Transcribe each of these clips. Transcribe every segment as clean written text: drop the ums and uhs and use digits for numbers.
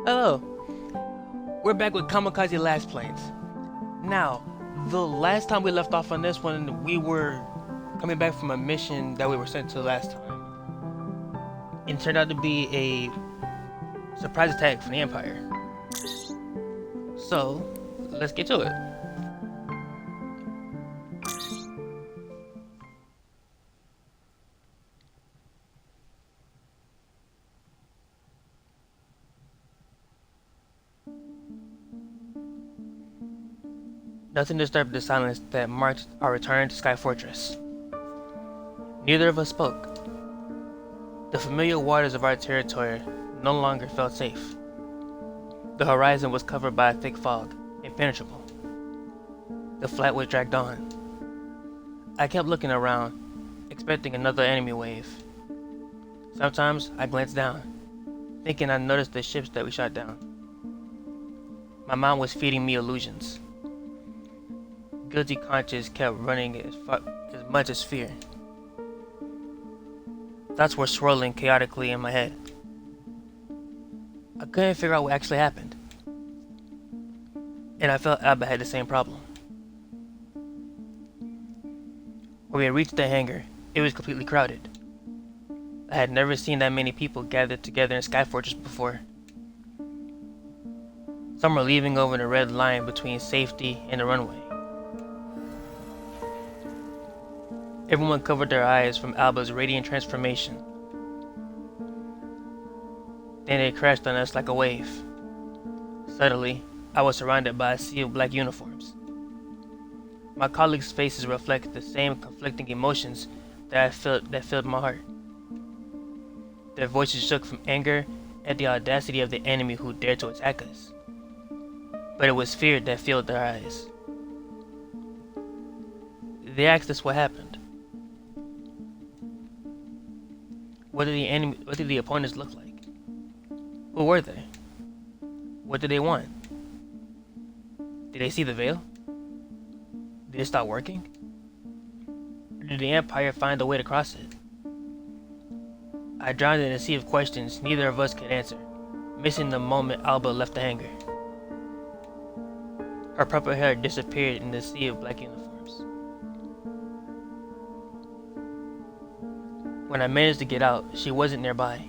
Hello, we're back with Kamikaze Lassplanes. Now, the last time we left off on this one, we were coming back from a mission that we were sent to last time. It turned out to be a surprise attack from the Empire. So, let's get to it. Nothing disturbed the silence that marked our return to Sky Fortress. Neither of us spoke. The familiar waters of our territory no longer felt safe. The horizon was covered by a thick fog, impenetrable. The flight was dragged on. I kept looking around, expecting another enemy wave. Sometimes I glanced down, thinking I noticed the ships that we shot down. My mind was feeding me illusions. Guilty conscience kept running as much as fear. Thoughts were swirling chaotically in my head. I couldn't figure out what actually happened. And I felt Alba had the same problem. When we had reached the hangar, it was completely crowded. I had never seen that many people gathered together in Sky Fortress before. Some were leaving over the red line between safety and the runway. Everyone covered their eyes from Alba's radiant transformation. Then it crashed on us like a wave. Suddenly, I was surrounded by a sea of black uniforms. My colleagues' faces reflected the same conflicting emotions that filled my heart. Their voices shook from anger at the audacity of the enemy who dared to attack us. But it was fear that filled their eyes. They asked us what happened. What did the opponents look like? Who were they? What did they want? Did they see the veil? Did it stop working? Or did the Empire find a way to cross it? I drowned in a sea of questions neither of us could answer, missing the moment Alba left the hangar. Her purple hair disappeared in the sea of black uniforms. When I managed to get out, she wasn't nearby.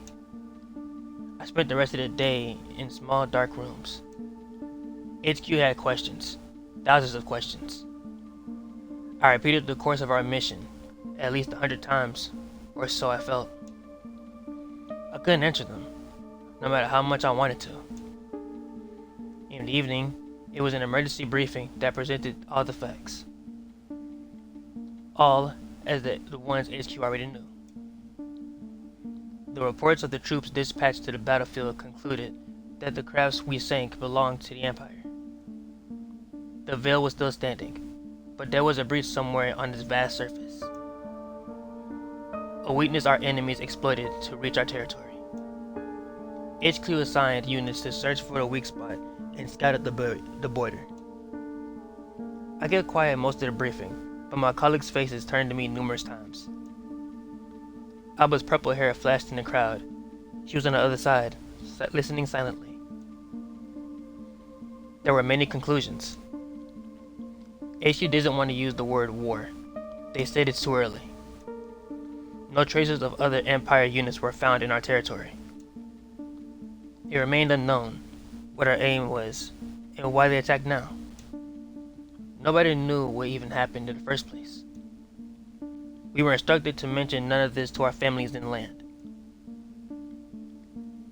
I spent the rest of the day in small dark rooms. HQ had questions, thousands of questions. I repeated the course of our mission, at least 100 times, or so I felt. I couldn't answer them, no matter how much I wanted to. In the evening, it was an emergency briefing that presented all the facts. All as the ones HQ already knew. The reports of the troops dispatched to the battlefield concluded that the crafts we sank belonged to the Empire. The veil was still standing, but there was a breach somewhere on its vast surface. A weakness our enemies exploited to reach our territory. HQ assigned units to search for the weak spot and scouted the border. I kept quiet most of the briefing, but my colleagues' faces turned to me numerous times. Alba's purple hair flashed in the crowd. She was on the other side, listening silently. There were many conclusions. HQ didn't want to use the word war. They said it's too early. No traces of other Empire units were found in our territory. It remained unknown what our aim was and why they attacked now. Nobody knew what even happened in the first place. We were instructed to mention none of this to our families in land.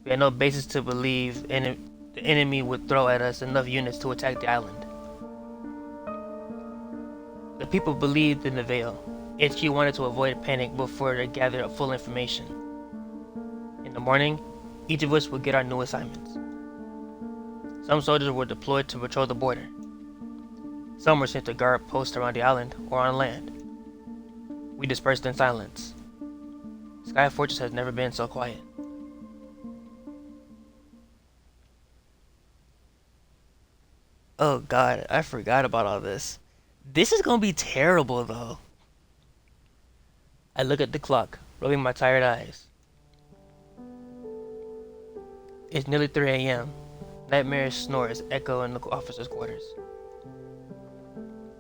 We had no basis to believe the enemy would throw at us enough units to attack the island. The people believed in the veil. HQ wanted to avoid panic before they gathered full information. In the morning, each of us would get our new assignments. Some soldiers were deployed to patrol the border. Some were sent to guard posts around the island or on land. We dispersed in silence. Sky Fortress has never been so quiet. Oh god, I forgot about all this. This is gonna be terrible though. I look at the clock, rubbing my tired eyes. It's nearly 3 a.m., Nightmarish snores echo in the officers' quarters.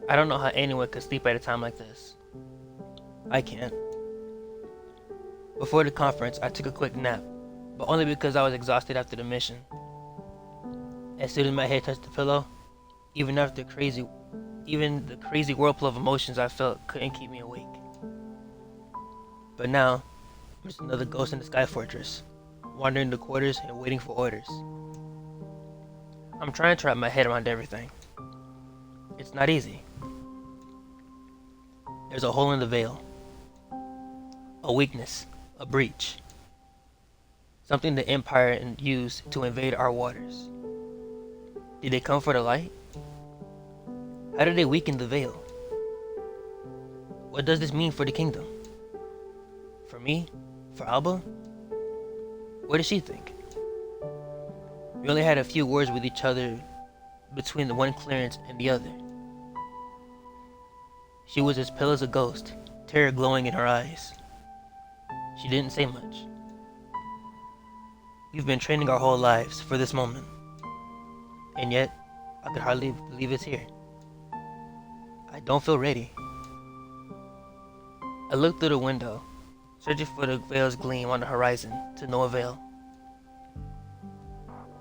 I don't know how anyone could sleep at a time like this. I can't. Before the conference, I took a quick nap, but only because I was exhausted after the mission. As soon as my head touched the pillow, even the crazy whirlpool of emotions I felt couldn't keep me awake. But now, I'm just another ghost in the Sky Fortress, wandering the quarters and waiting for orders. I'm trying to wrap my head around everything. It's not easy. There's a hole in the veil. A weakness. A breach. Something the Empire used to invade our waters. Did they come for the light? How did they weaken the veil? What does this mean for the kingdom? For me? For Alba? What does she think? We only had a few words with each other between the one clearance and the other. She was as pale as a ghost, terror glowing in her eyes. She didn't say much. We've been training our whole lives for this moment. And yet, I could hardly believe it's here. I don't feel ready. I looked through the window, searching for the veil's gleam on the horizon, to no avail.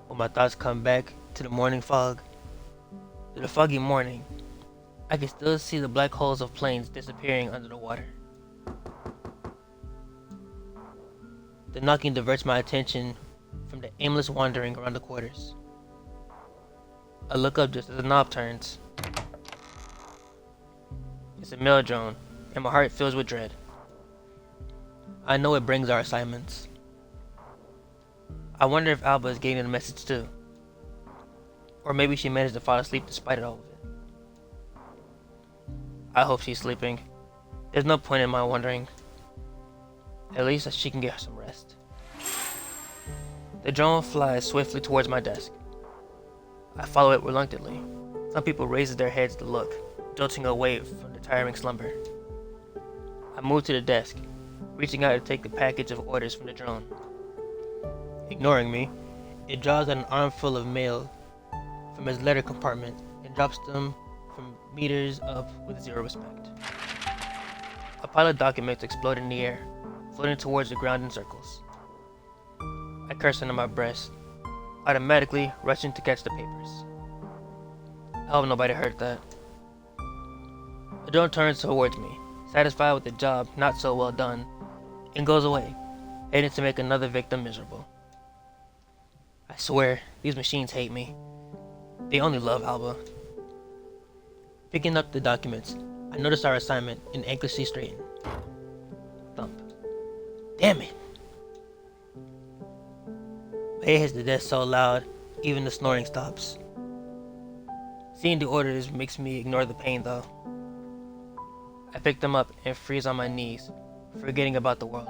When my thoughts come back to the morning fog, to the foggy morning, I can still see the black holes of planes disappearing under the water. The knocking diverts my attention from the aimless wandering around the quarters. I look up just as the knob turns. It's a mail drone, and my heart fills with dread. I know it brings our assignments. I wonder if Alba is getting the message too. Or maybe she managed to fall asleep despite all of it. I hope she's sleeping. There's no point in my wondering. At least she can get some rest. The drone flies swiftly towards my desk. I follow it reluctantly. Some people raise their heads to look, jolting away from the tiring slumber. I move to the desk, reaching out to take the package of orders from the drone. Ignoring me, it draws out an armful of mail from its letter compartment and drops them from meters up with zero respect. A pile of documents explode in the air, floating towards the ground in circles. I curse under my breast, automatically rushing to catch the papers. I hope nobody heard that. The drone turns towards me, satisfied with the job not so well done, and goes away, heading to make another victim miserable. I swear, these machines hate me. They only love Alba. Picking up the documents, I notice our assignment and anxiously straighten. Thump. Damn it! My head hits the desk so loud, even the snoring stops. Seeing the orders makes me ignore the pain though. I pick them up and freeze on my knees, forgetting about the world.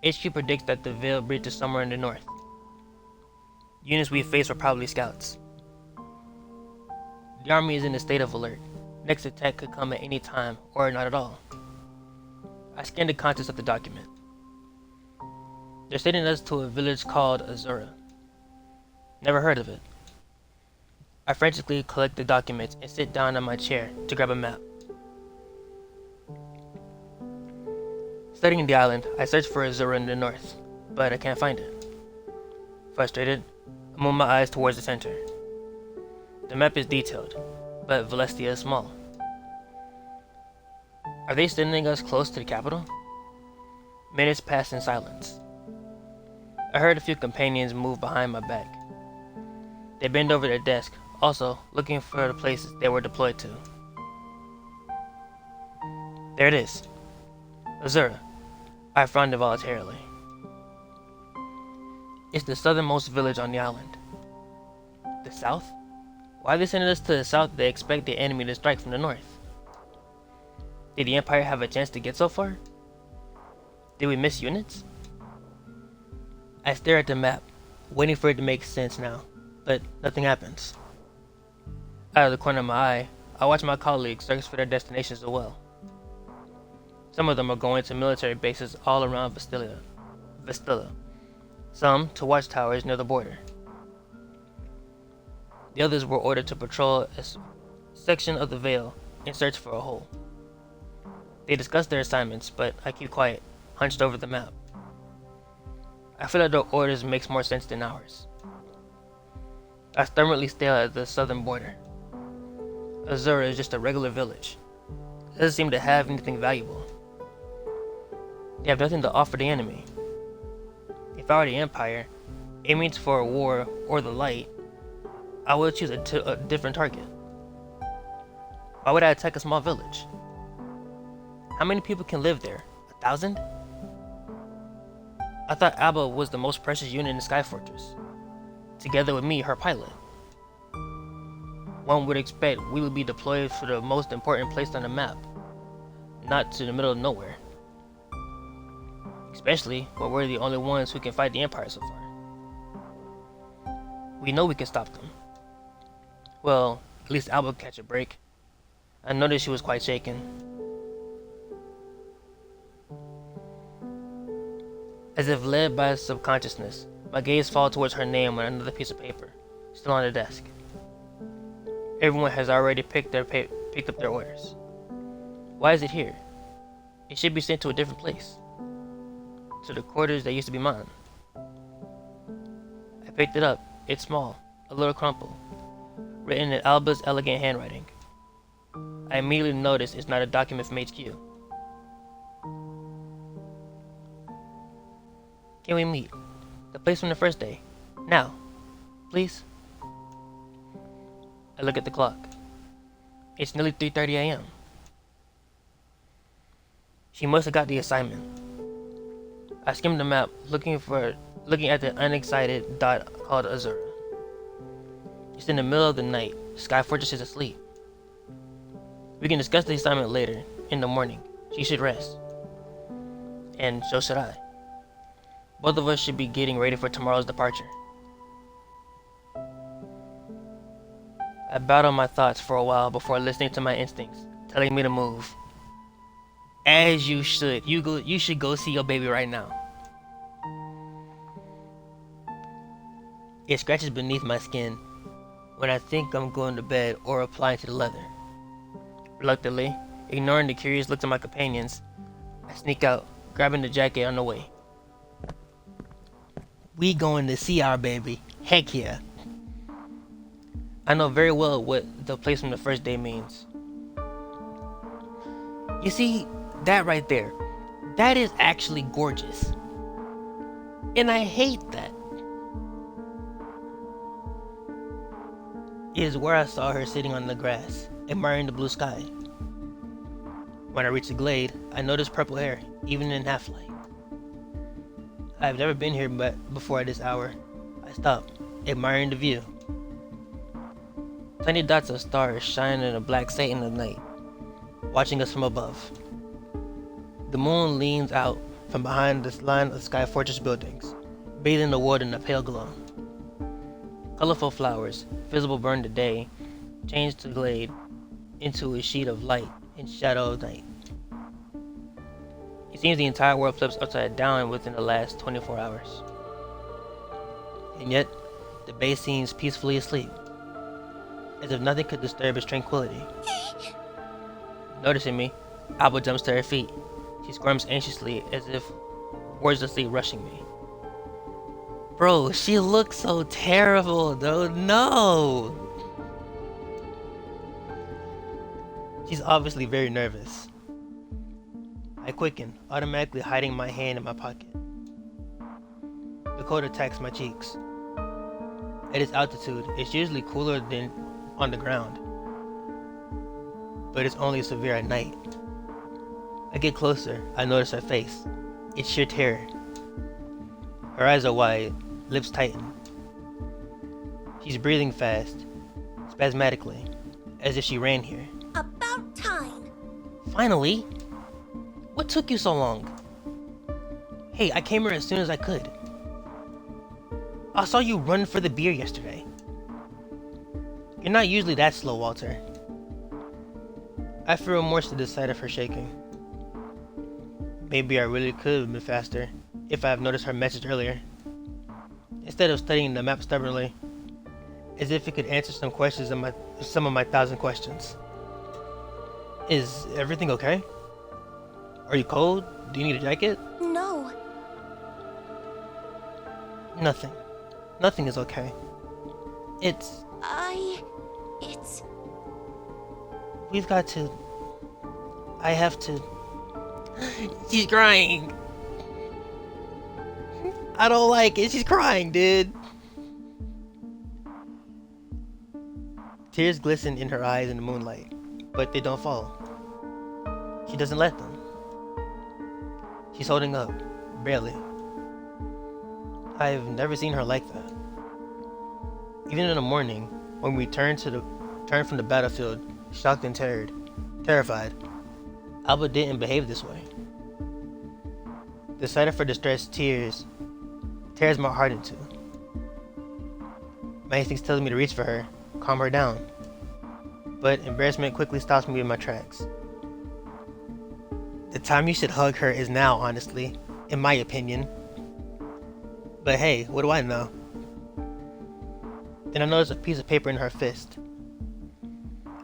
HQ predicts that the veil breach is somewhere in the north. Units we face were probably scouts. The army is in a state of alert. Next attack could come at any time, or not at all. I scan the contents of the document. They're sending us to a village called Azura. Never heard of it. I frantically collect the documents and sit down on my chair to grab a map. Studying the island, I search for Azura in the north, but I can't find it. Frustrated, I move my eyes towards the center. The map is detailed, but Valestia is small. Are they sending us close to the capital? Minutes pass in silence. I heard a few companions move behind my back. They bend over their desk, also looking for the places they were deployed to. There it is. Azura. I frowned involuntarily. It's the southernmost village on the island. The south? Why are they sending us to the south if they expect the enemy to strike from the north? Did the Empire have a chance to get so far? Did we miss units? I stare at the map, waiting for it to make sense now, but nothing happens. Out of the corner of my eye, I watch my colleagues search for their destinations as well. Some of them are going to military bases all around Vestilla. Some to watchtowers near the border. The others were ordered to patrol a section of the Vale in search for a hole. They discussed their assignments, but I keep quiet, hunched over the map. I feel like their orders makes more sense than ours. I stubbornly stare at the southern border. Azura is just a regular village. It doesn't seem to have anything valuable. They have nothing to offer the enemy. If I were the Empire, aiming for a war or the light, I would choose a different target. Why would I attack a small village? How many people can live there? 1,000? I thought Alba was the most precious unit in the Sky Fortress, together with me, her pilot. One would expect we would be deployed for the most important place on the map, not to the middle of nowhere. Especially when we're the only ones who can fight the Empire so far. We know we can stop them. Well, at least Alba will catch a break. I noticed she was quite shaken. As if led by subconsciousness, my gaze falls towards her name on another piece of paper, still on the desk. Everyone has already picked up their orders. Why is it here? It should be sent to a different place. To the quarters that used to be mine. I picked it up. It's small, a little crumpled, written in Alba's elegant handwriting. I immediately noticed it's not a document from HQ. Can we meet? The place from the first day. Now. Please? I look at the clock. It's nearly 3:30 a.m. She must have got the assignment. I skimmed the map, looking at the unexcited dot called Azura. It's in the middle of the night. Sky Fortress is asleep. We can discuss the assignment later, in the morning. She should rest. And so should I. Both of us should be getting ready for tomorrow's departure. I battled my thoughts for a while before listening to my instincts, telling me to move. As you should. You should go see your baby right now. It scratches beneath my skin when I think I'm going to bed or applying to the leather. Reluctantly, ignoring the curious looks of my companions, I sneak out, grabbing the jacket on the way. We going to see our baby. Heck yeah. I know very well what the place from the first day means. You see, that right there, that is actually gorgeous. And I hate that. It is where I saw her sitting on the grass, admiring the blue sky. When I reached the glade, I noticed purple hair, even in half light. I have never been here before at this hour. I stopped, admiring the view. Tiny dots of stars shine in a black satin of night, watching us from above. The moon leans out from behind this line of Sky Fortress buildings, bathing the world in a pale glow. Colorful flowers, visible during the day, change the glade into a sheet of light and shadow of night. It seems the entire world flips upside down within the last 24 hours. And yet, the base seems peacefully asleep, as if nothing could disturb its tranquility. Noticing me, Alba jumps to her feet. She squirms anxiously as if wordlessly rushing me. Bro, she looks so terrible, though. No! She's obviously very nervous. I quicken, automatically hiding my hand in my pocket. The cold attacks my cheeks. At its altitude, it's usually cooler than on the ground, but it's only severe at night. I get closer, I notice her face. It's sheer terror. Her eyes are wide, lips tighten. She's breathing fast, spasmodically, as if she ran here. About time. Finally? What took you so long? Hey, I came here as soon as I could. I saw you run for the beer yesterday. You're not usually that slow, Walter. I feel remorse at the sight of her shaking. Maybe I really could have been faster if I had noticed her message earlier. Instead of studying the map stubbornly, as if it could answer some some of my thousand questions. Is everything okay? Are you cold? Do you need a jacket? No. Nothing. Nothing is okay. It's... We've got to... I have to... She's crying! I don't like it. She's crying, dude. Tears glisten in her eyes in the moonlight, but they don't fall. She doesn't let them. She's holding up, barely. I've never seen her like that. Even in the morning, when we turned from the battlefield, shocked and terrified, Alba didn't behave this way. The sight of her distressed tears tears my heart in two. My instincts tell me to reach for her, calm her down, but embarrassment quickly stops me in my tracks. The time you should hug her is now, honestly, in my opinion. But hey, what do I know? Then I notice a piece of paper in her fist.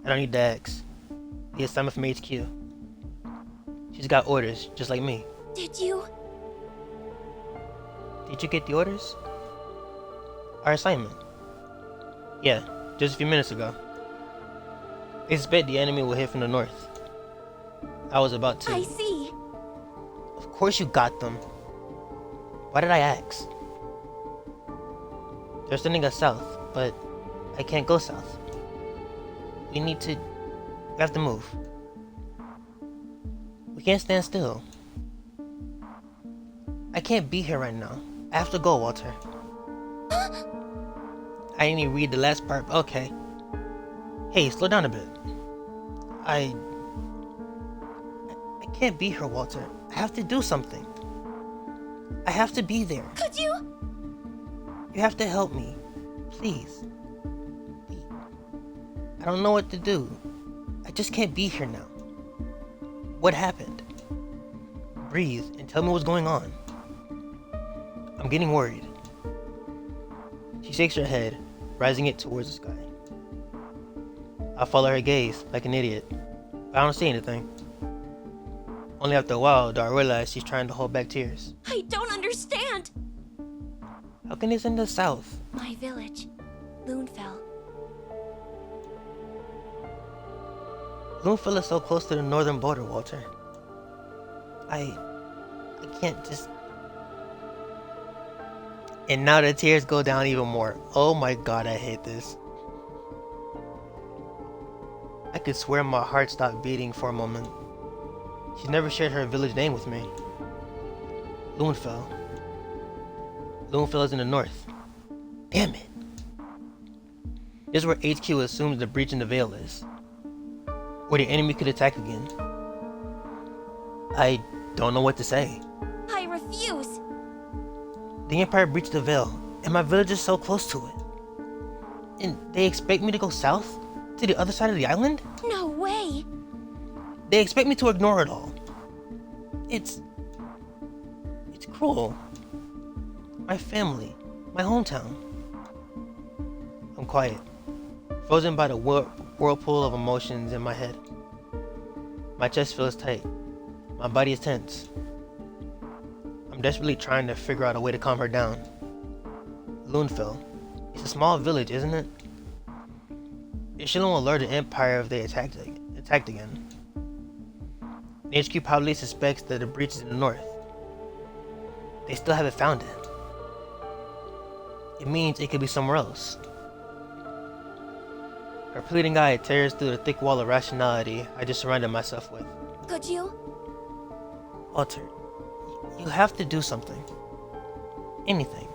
I don't need to ask. The assignment from HQ. She's got orders, just like me. Did you get the orders? Our assignment. Yeah, just a few minutes ago. They suspect the enemy will hit from the north. I was about to... I see. Of course you got them. Why did I ask? They're sending us south, but I can't go south. We have to move. We can't stand still. I can't be here right now. I have to go, Walter. I didn't even read the last part. Okay. Hey, slow down a bit. I can't be here, Walter. I have to do something. I have to be there. Could you? You have to help me. Please. I don't know what to do. I just can't be here now. What happened? Breathe and tell me what's going on. I'm getting worried. She shakes her head, rising it towards the sky. I follow her gaze like an idiot, but I don't see anything. Only after a while do I realize she's trying to hold back tears. I don't understand. How can they send us south? My village, Loonfell. Loonfell is so close to the northern border, Walter. I can't just... And now the tears go down even more. Oh my god, I hate this. I could swear my heart stopped beating for a moment. She's never shared her village name with me. Loonfell. Loonfell is in the north. Damn it. This is where HQ assumes the breach in the veil is. Where the enemy could attack again. I don't know what to say. I refuse. The Empire breached the veil, and my village is so close to it. And they expect me to go south? To the other side of the island? No way. They expect me to ignore it all. It's cruel. My family, my hometown. I'm quiet, frozen by the whirlpool of emotions in my head. My chest feels tight. My body is tense. I'm desperately trying to figure out a way to calm her down. Loonfell. It's a small village, isn't it? It shouldn't alert the Empire if they attacked again. The HQ probably suspects that the breach is in the north. They still haven't found it. It means it could be somewhere else. Her pleading eye tears through the thick wall of rationality I just surrounded myself with. Could you? Walter, you have to do something. Anything.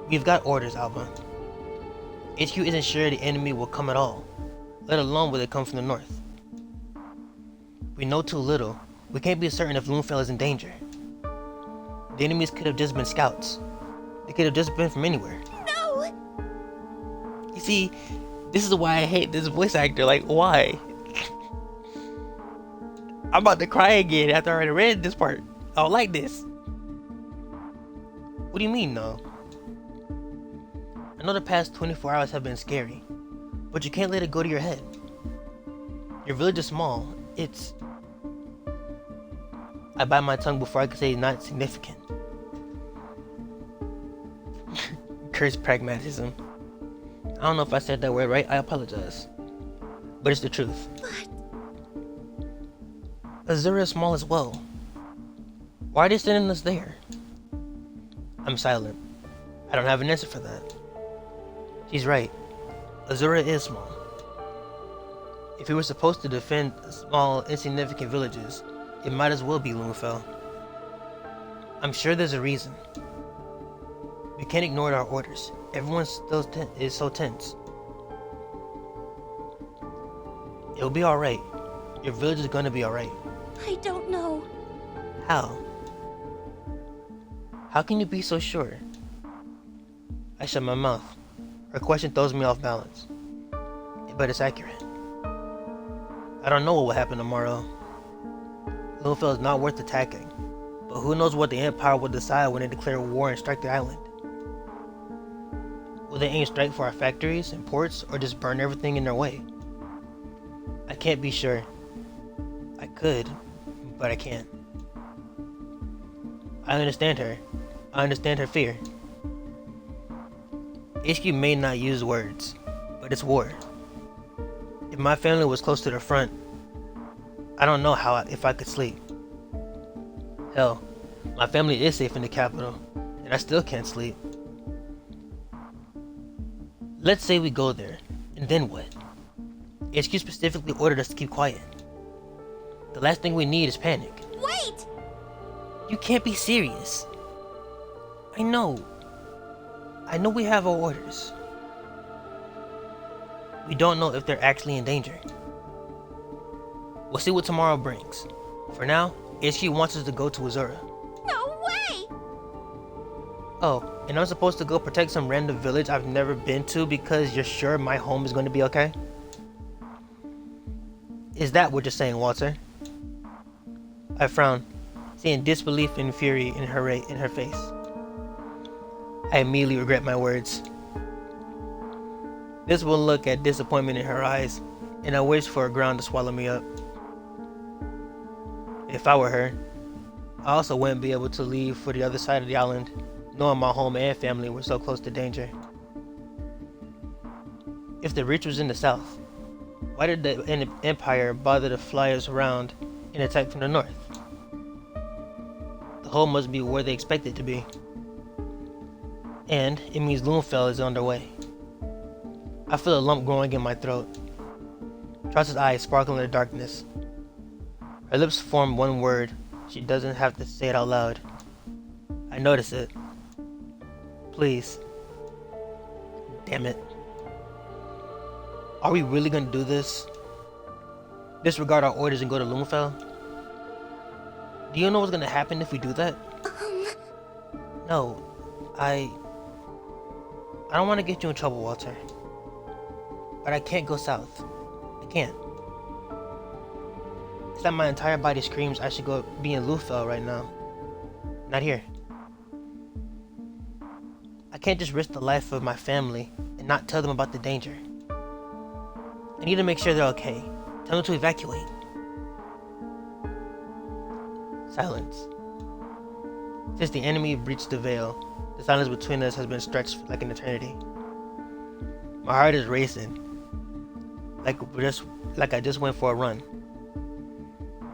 We've got orders, Alba. HQ isn't sure the enemy will come at all, let alone will they come from the north. We know too little. We can't be certain if Loonfell is in danger. The enemies could have just been scouts. They could have just been from anywhere. No! You see, this is why I hate this voice actor. Like, why? I'm about to cry again after I already read this part. I don't like this. What do you mean, no? I know the past 24 hours have been scary, but you can't let it go to your head. Your village is small. I bite my tongue before I can say not significant. Curse pragmatism. I don't know if I said that word right, I apologize. But it's the truth. But... Azura is small as well. Why are they sending us there? I'm silent. I don't have an answer for that. She's right. Azura is small. If we were supposed to defend small, insignificant villages, it might as well be Loonfell. I'm sure there's a reason. We can't ignore our orders. Everyone still is so tense. It'll be alright. Your village is gonna be alright. I don't know. How? How can you be so sure? I shut my mouth. Her question throws me off balance. But it's accurate. I don't know what will happen tomorrow. Loonfell is not worth attacking. But who knows what the Empire will decide when they declare war and strike the island. Will they aim strike for our factories and ports, or just burn everything in their way? I can't be sure. I could, but I can't. I understand her. I understand her fear. HQ may not use words, but it's war. If my family was close to the front, I don't know if I could sleep. Hell, my family is safe in the capital, and I still can't sleep. Let's say we go there, and then what? HQ specifically ordered us to keep quiet. The last thing we need is panic. Wait! You can't be serious. I know we have our orders. We don't know if they're actually in danger. We'll see what tomorrow brings. For now, HQ wants us to go to Azura. No way! Oh, and I'm supposed to go protect some random village I've never been to because you're sure my home is going to be okay? Is that what you're saying, Walter? I frowned, seeing disbelief and fury in her face. I immediately regret my words. This one look at disappointment in her eyes, and I wished for a ground to swallow me up. If I were her, I also wouldn't be able to leave for the other side of the island, knowing my home and family were so close to danger. If the Reach was in the south, why did the Empire bother to fly us around and attack from the north? The hole must be where they expect it to be. And it means Loonfell is on their way. I feel a lump growing in my throat. Trost's eyes sparkle in the darkness. Her lips form one word. She doesn't have to say it out loud. I notice it. Please. Damn it. Are we really gonna do this? Disregard our orders and go to Loonfell? Do you know what's gonna happen if we do that? No, I don't want to get you in trouble, Walter. But I can't go south. I can't. It's like my entire body screams I should go be in Loonfell right now. Not here. I can't just risk the life of my family and not tell them about the danger. I need to make sure they're okay. Tell them to evacuate. Silence. Since the enemy breached the veil, the silence between us has been stretched like an eternity. My heart is racing, like I just went for a run.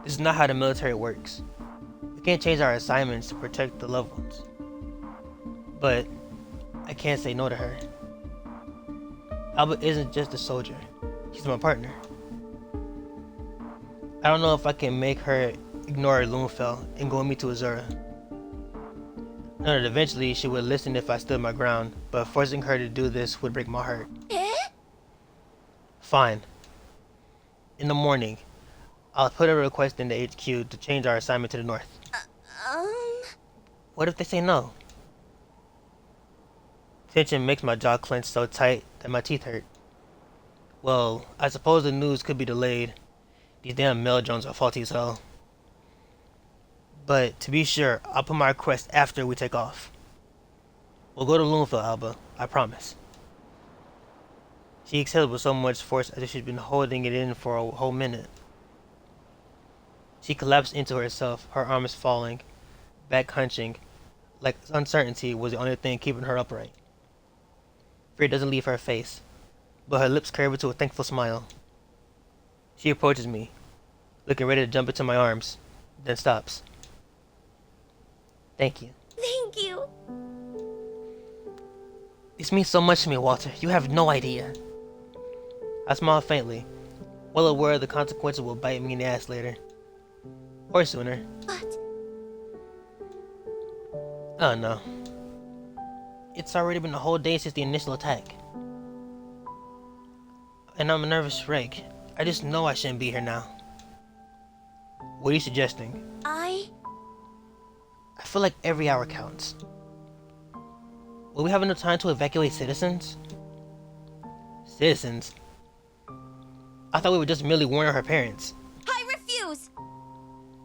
This is not how the military works. We can't change our assignments to protect the loved ones. But I can't say no to her. Alba isn't just a soldier. She's my partner. I don't know if I can make her ignore Loonfell and go with me to Azura. I know that eventually she would listen if I stood my ground, but forcing her to do this would break my heart. Fine. In the morning, I'll put a request in the HQ to change our assignment to the north. What if they say no? Tension makes my jaw clench so tight that my teeth hurt. Well, I suppose the news could be delayed. These damn mail drones are faulty as hell. But to be sure, I'll put my request after we take off. We'll go to Loonfell, Alba. I promise. She exhaled with so much force as if she'd been holding it in for a whole minute. She collapsed into herself, her arms falling, back hunching, like uncertainty was the only thing keeping her upright. Fear doesn't leave her face, but her lips curve into a thankful smile. She approaches me, looking ready to jump into my arms, then stops. Thank you. Thank you. This means so much to me, Walter. You have no idea. I smile faintly, well aware the consequences will bite me in the ass later. Or sooner. But Oh no. It's already been a whole day since the initial attack. And I'm a nervous wreck. I just know I shouldn't be here now. What are you suggesting? I feel like every hour counts. Will we have enough time to evacuate citizens? Citizens? I thought we were just merely warning her parents. refuse.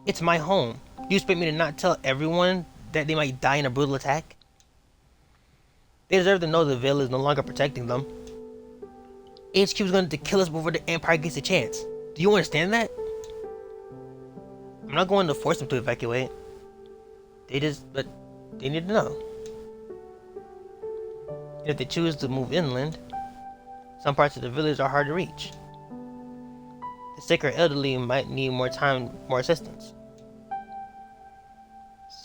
It's my home. Do you expect me to not tell everyone that they might die in a brutal attack? They deserve to know the Veil is no longer protecting them. HQ is going to kill us before the Empire gets a chance. Do you understand that? I'm not going to force them to evacuate. But they need to know. And if they choose to move inland, some parts of the village are hard to reach. The sick or elderly might need more time, more assistance.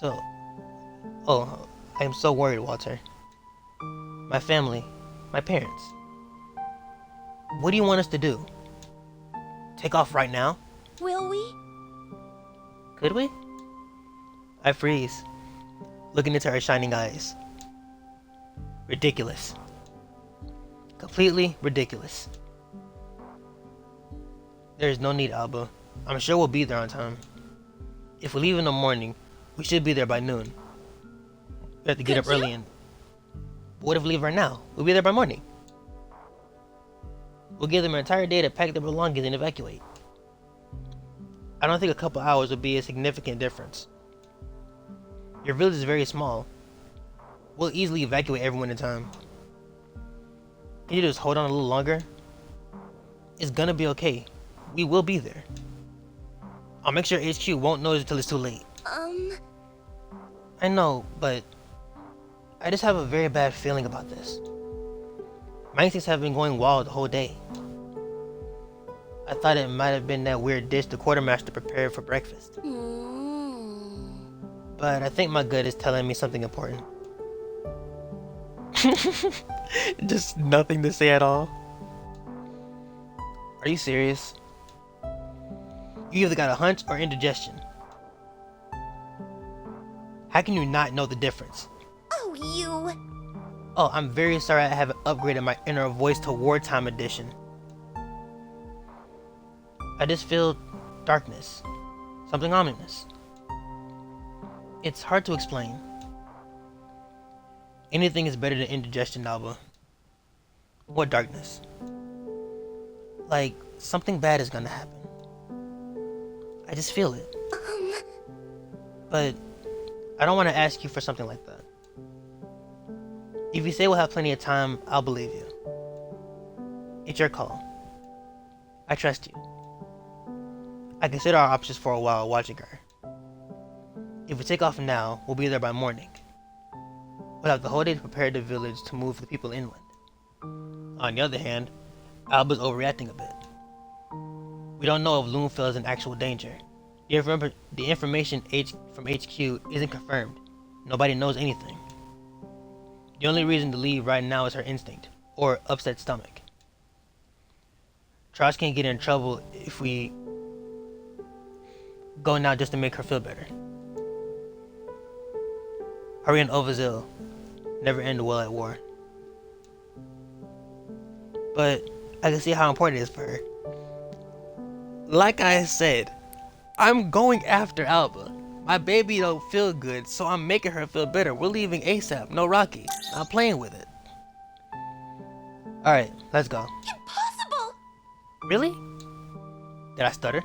I am so worried, Walter. My family, my parents. What do you want us to do? Take off right now? Will we? Could we? I freeze, looking into her shining eyes. Ridiculous. Completely ridiculous. There is no need, Alba. I'm sure we'll be there on time. If we leave in the morning, we should be there by noon. We have to get up early and... What if we leave right now? We'll be there by morning. We'll give them an entire day to pack their belongings and evacuate. I don't think a couple hours would be a significant difference. Your village is very small. We'll easily evacuate everyone in time. Can you just hold on a little longer? It's gonna be okay. We will be there. I'll make sure HQ won't notice until it's too late. I know, but I just have a very bad feeling about this. My instincts have been going wild the whole day. I thought it might have been that weird dish the quartermaster prepared for breakfast. But I think my gut is telling me something important. Just nothing to say at all. Are you serious? You either got a hunch or indigestion. How can you not know the difference? Oh, you. Oh, I'm very sorry I haven't upgraded my inner voice to wartime edition. I just feel darkness. Something ominous. It's hard to explain. Anything is better than indigestion, Alba. What darkness? Like, something bad is gonna happen. I just feel it. But I don't want to ask you for something like that. If you say we'll have plenty of time, I'll believe you. It's your call. I trust you. I consider our options for a while watching her. If we take off now, we'll be there by morning. We'll have the whole day to prepare the village to move the people inland. On the other hand, Alba's overreacting a bit. We don't know if Loonfell is in actual danger. The information from HQ isn't confirmed. Nobody knows anything. The only reason to leave right now is her instinct, or upset stomach. Trosh can get in trouble if we go now just to make her feel better. Hurry and Ovazil never end well at war. But I can see how important it is for her. Like I said, I'm going after Alba. My baby don't feel good, so I'm making her feel better. We're leaving ASAP, no Rocky. I'm playing with it. Alright, let's go. Impossible! Really? Did I stutter?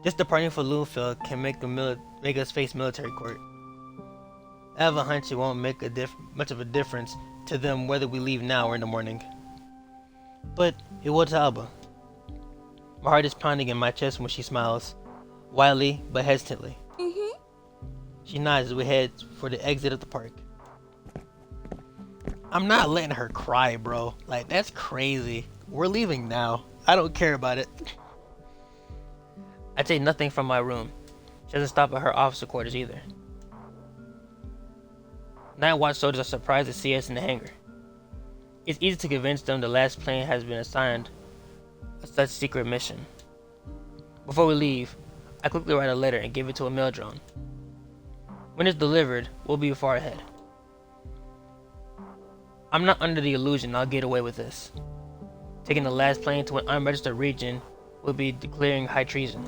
Just departing for Loonfell can make us face military court. I have a hunch it won't make much of a difference to them whether we leave now or in the morning. But it will to Alba. My heart is pounding in my chest when she smiles, wildly but hesitantly. Mm-hmm. She nods as we head for the exit of the park. I'm not letting her cry, bro. Like, that's crazy. We're leaving now. I don't care about it. I take nothing from my room. She doesn't stop at her officer quarters either. Night watch soldiers are surprised to see us in the hangar. It's easy to convince them the last plane has been assigned a such secret mission. Before we leave, I quickly write a letter and give it to a mail drone. When it's delivered, we'll be far ahead. I'm not under the illusion I'll get away with this. Taking the last plane to an unregistered region would be declaring high treason.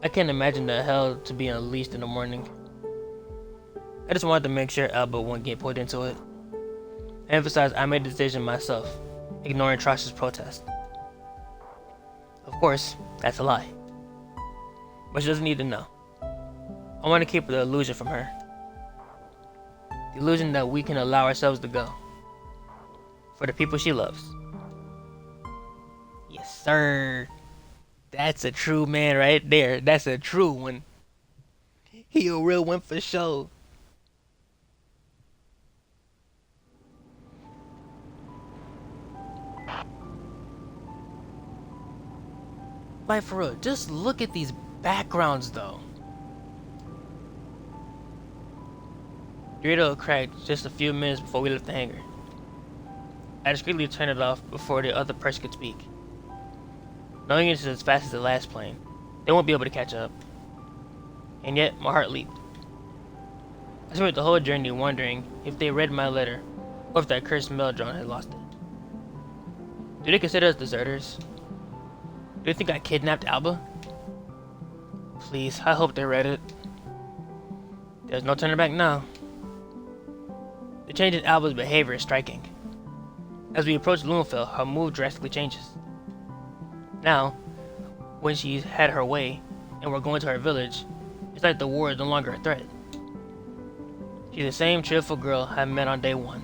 I can't imagine the hell to be unleashed in the morning. I just wanted to make sure Alba won't get pulled into it. I emphasize I made the decision myself, ignoring Trash's protest. Of course, that's a lie. But she doesn't need to know. I want to keep the illusion from her. The illusion that we can allow ourselves to go. For the people she loves. Yes, sir. That's a true man right there. That's a true one. He a real one for sure. Like, for real, just look at these backgrounds though. The radio cracked just a few minutes before we left the hangar. I discreetly turned it off before the other person could speak. Knowing it's as fast as the last plane, they won't be able to catch up. And yet, my heart leaped. I spent the whole journey wondering if they read my letter, or if that cursed mail drone had lost it. Do they consider us deserters? Do you think I kidnapped Alba? Please, I hope they read it. There's no turning back now. The change in Alba's behavior is striking. As we approach Lunefeld, her mood drastically changes. Now, when she's had her way, and we're going to her village, it's like the war is no longer a threat. She's the same cheerful girl I met on day one.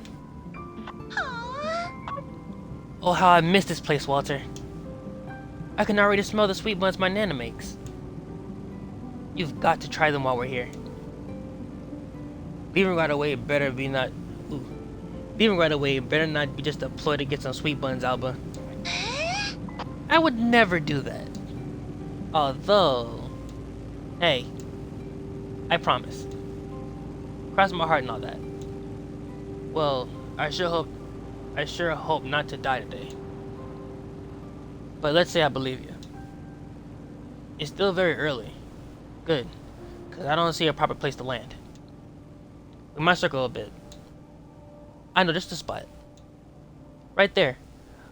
Aww. Oh, how I miss this place, Walter. I can already smell the sweet buns my Nana makes. You've got to try them while we're here. Leaving right away better not be just a ploy to get some sweet buns, Alba. I would never do that. Although, hey, I promise. Cross my heart and all that. Well, I sure hope not to die today. But let's say I believe you. It's still very early. Good, because I don't see a proper place to land. We might circle a bit. I know just the spot. Right there,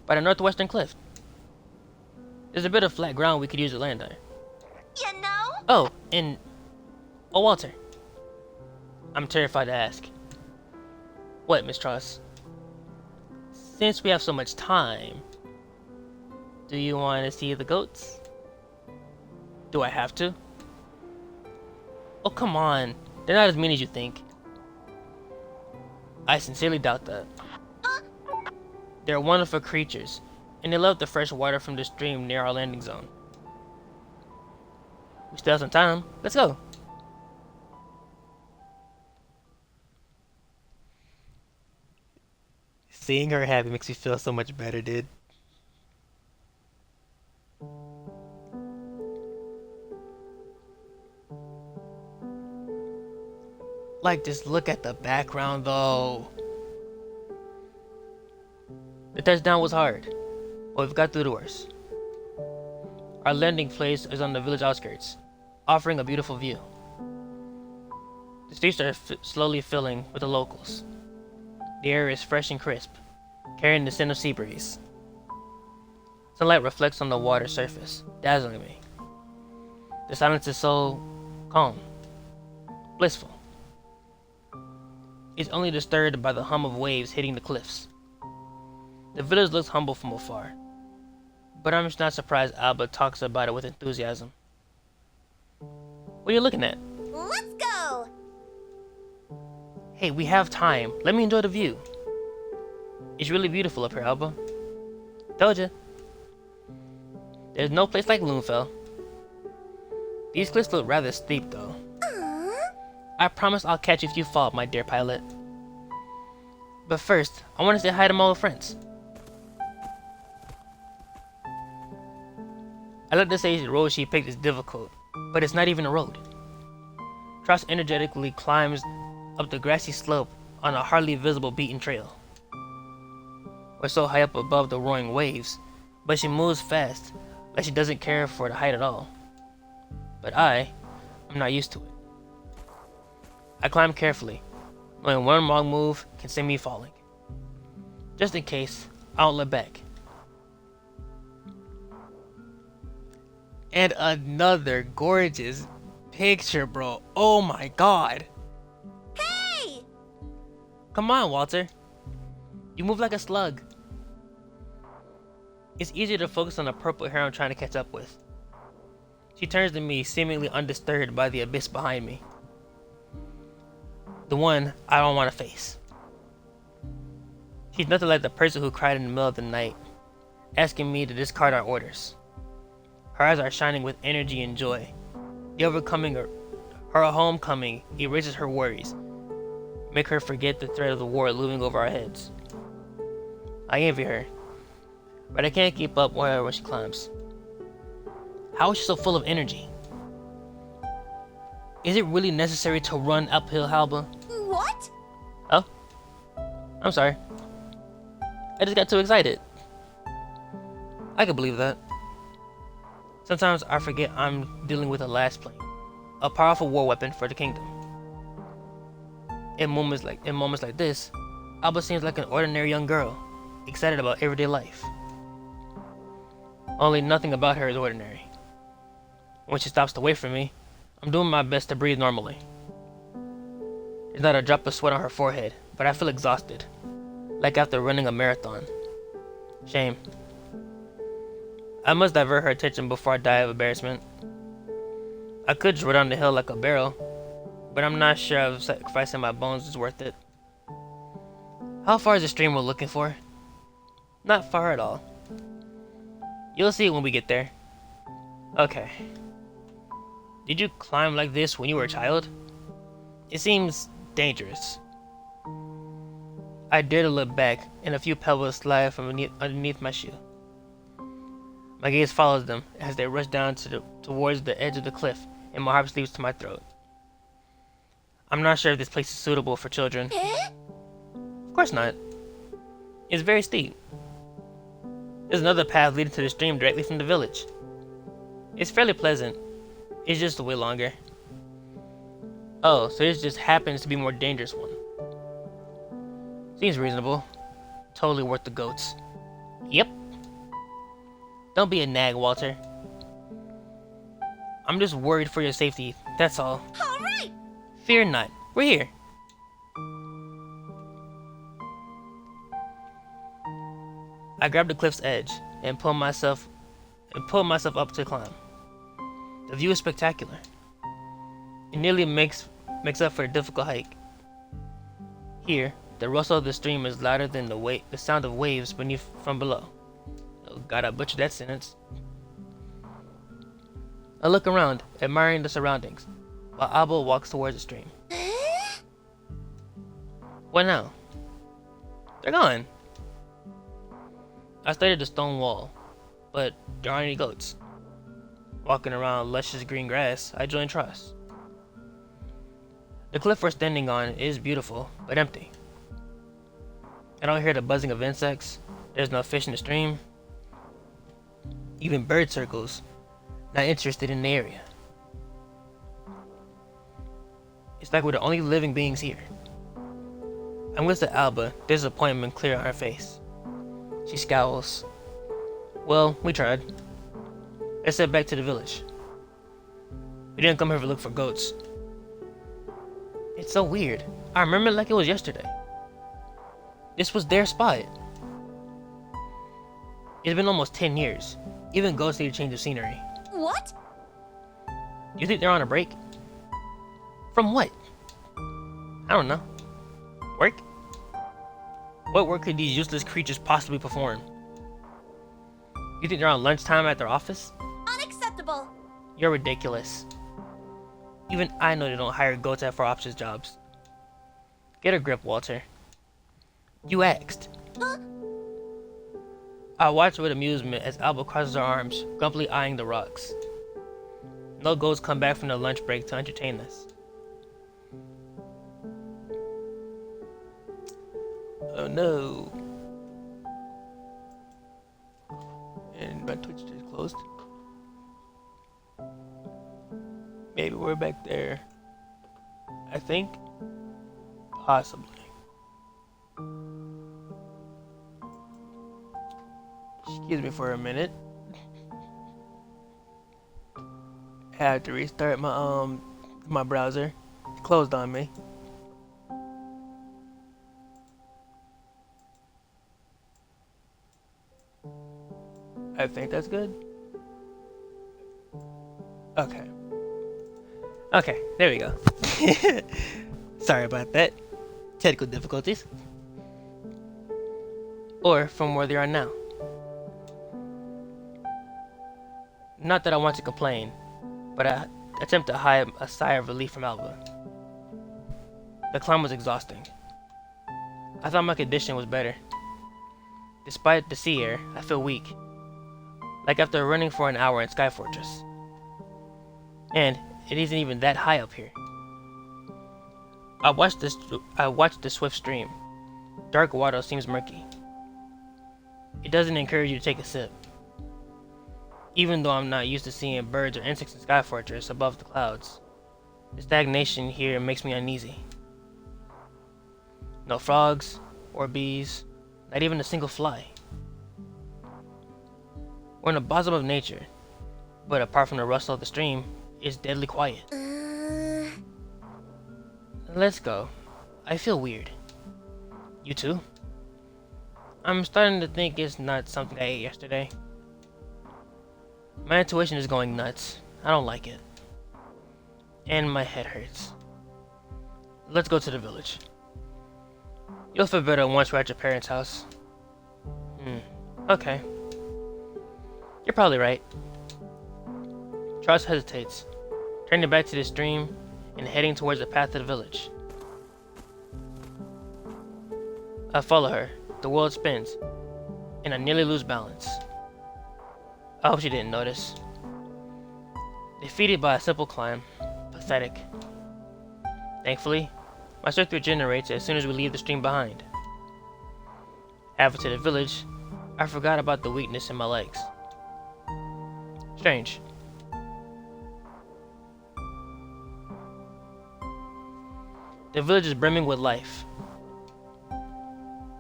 by the northwestern cliff. There's a bit of flat ground we could use to land on. You know? Oh, Walter. I'm terrified to ask. What, Miss Truss? Since we have so much time, do you want to see the goats? Do I have to? Oh, come on. They're not as mean as you think. I sincerely doubt that. They're wonderful creatures, and they love the fresh water from the stream near our landing zone. We still have some time. Let's go. Seeing her happy makes me feel so much better, dude. Like, just look at the background, though. The touchdown was hard, but we've got through the worst. Our landing place is on the village outskirts, offering a beautiful view. The streets are slowly filling with the locals. The air is fresh and crisp, carrying the scent of sea breeze. Sunlight reflects on the water surface, dazzling me. The silence is so calm, blissful. It's only disturbed by the hum of waves hitting the cliffs. The village looks humble from afar, but I'm just not surprised Alba talks about it with enthusiasm. What are you looking at? Let's go. Hey, we have time. Let me enjoy the view. It's really beautiful up here, Alba. Told ya. There's no place like Loonfell. These cliffs look rather steep, though. I promise I'll catch you if you fall, my dear pilot. But first, I want to say hi to my old friends. I like to say the road she picked is difficult, but it's not even a road. Tross energetically climbs up the grassy slope on a hardly visible beaten trail. We're so high up above the roaring waves, but she moves fast, like she doesn't care for the height at all. But I'm not used to it. I climb carefully, knowing one wrong move can send me falling. Just in case, I don't look back. And another gorgeous picture, bro. Oh my god. Hey! Come on, Walter. You move like a slug. It's easier to focus on the purple hair I'm trying to catch up with. She turns to me, seemingly undisturbed by the abyss behind me. The one I don't want to face. She's nothing like the person who cried in the middle of the night, asking me to discard our orders. Her eyes are shining with energy and joy. Her homecoming erases her worries, make her forget the threat of the war looming over our heads. I envy her, but I can't keep up with her when she climbs. How is she so full of energy? Is it really necessary to run uphill, Alba? What? Oh? I'm sorry. I just got too excited. I can believe that. Sometimes I forget I'm dealing with a Lassplane, a powerful war weapon for the kingdom. In moments like this, Alba seems like an ordinary young girl, excited about everyday life. Only nothing about her is ordinary. When she stops away from me, I'm doing my best to breathe normally. There's not a drop of sweat on her forehead, but I feel exhausted, like after running a marathon. Shame. I must divert her attention before I die of embarrassment. I could roll down the hill like a barrel, but I'm not sure if sacrificing my bones is worth it. How far is the stream we're looking for? Not far at all. You'll see it when we get there. Okay. Did you climb like this when you were a child? It seems dangerous. I dare to look back, and a few pebbles slide from underneath my shoe. My gaze follows them as they rush down towards the edge of the cliff, and my heart leaps to my throat. I'm not sure if this place is suitable for children. Of course not. It's very steep. There's another path leading to the stream directly from the village. It's fairly pleasant. It's just a way longer. Oh, so this just happens to be a more dangerous one. Seems reasonable. Totally worth the goats. Yep. Don't be a nag, Walter. I'm just worried for your safety, that's all. All right. Fear not. We're here. I grab the cliff's edge and pull myself up to climb. The view is spectacular. It nearly makes up for a difficult hike. Here, the rustle of the stream is louder than the sound of waves beneath from below. Oh God, I butchered that sentence. I look around, admiring the surroundings, while Alba walks towards the stream. What now? They're gone. I studied the stone wall, but there aren't any goats. Walking around luscious green grass, I join Tross. The cliff we're standing on is beautiful, but empty. I don't hear the buzzing of insects. There's no fish in the stream. Even bird circles, not interested in the area. It's like we're the only living beings here. I'm with Alba, disappointment clear on her face. She scowls. Well, we tried. Let's head back to the village. We didn't come here to look for goats. It's so weird. I remember it like it was yesterday. This was their spot. It's been almost 10 years. Even goats need a change of scenery. What? Do you think they're on a break? From what? I don't know. Work? What work could these useless creatures possibly perform? You think they're on lunchtime at their office? Unacceptable. You're ridiculous. Even I know they don't hire goats at for office jobs. Get a grip, Walter. You asked. Huh? I watch with amusement as Alba crosses her arms, grumpily eyeing the rocks. No goats come back from their lunch break to entertain us. Oh no. And my Twitch is closed. Maybe we're back there. I think. Possibly. Excuse me for a minute. I had to restart my browser. It closed on me. I think that's good. Okay. Okay, there we go. Sorry about that. Technical difficulties. Or from where they are now. Not that I want to complain, but I attempt to hide a sigh of relief from Alba. The climb was exhausting. I thought my condition was better. Despite the sea air, I feel weak. Like after running for an hour in Sky Fortress. And it isn't even that high up here. I watched the swift stream. Dark water seems murky. It doesn't encourage you to take a sip. Even though I'm not used to seeing birds or insects in Sky Fortress above the clouds, the stagnation here makes me uneasy. No frogs or bees, not even a single fly. We're in the bosom of nature, but apart from the rustle of the stream, it's deadly quiet. Let's go. I feel weird. You too? I'm starting to think it's not something I ate yesterday. My intuition is going nuts. I don't like it. And my head hurts. Let's go to the village. You'll feel better once we're at your parents' house. Okay. You're probably right. Charles hesitates, turning back to the stream and heading towards the path to the village. I follow her. The world spins, and I nearly lose balance. I hope she didn't notice. Defeated by a simple climb. Pathetic. Thankfully, my strength regenerates as soon as we leave the stream behind. Halfway to the village, I forgot about the weakness in my legs. Strange. The village is brimming with life.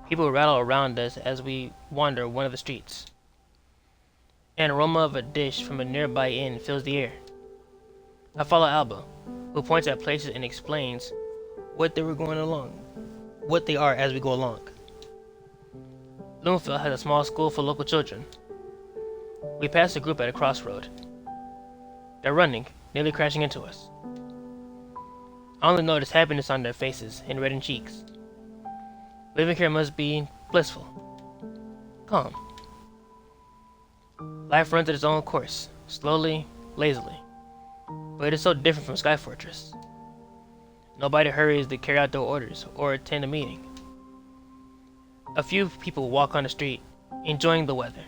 People rattle around us as we wander one of the streets. An aroma of a dish from a nearby inn fills the air. I follow Alba, who points at places and explains what they are as we go along. Bloomfield has a small school for local children. We pass a group at a crossroad. They're running, nearly crashing into us. I only notice happiness on their faces and reddened cheeks. Living here must be blissful. Calm. Life runs at its own course, slowly, lazily. But it is so different from Sky Fortress. Nobody hurries to carry out their orders or attend a meeting. A few people walk on the street, enjoying the weather.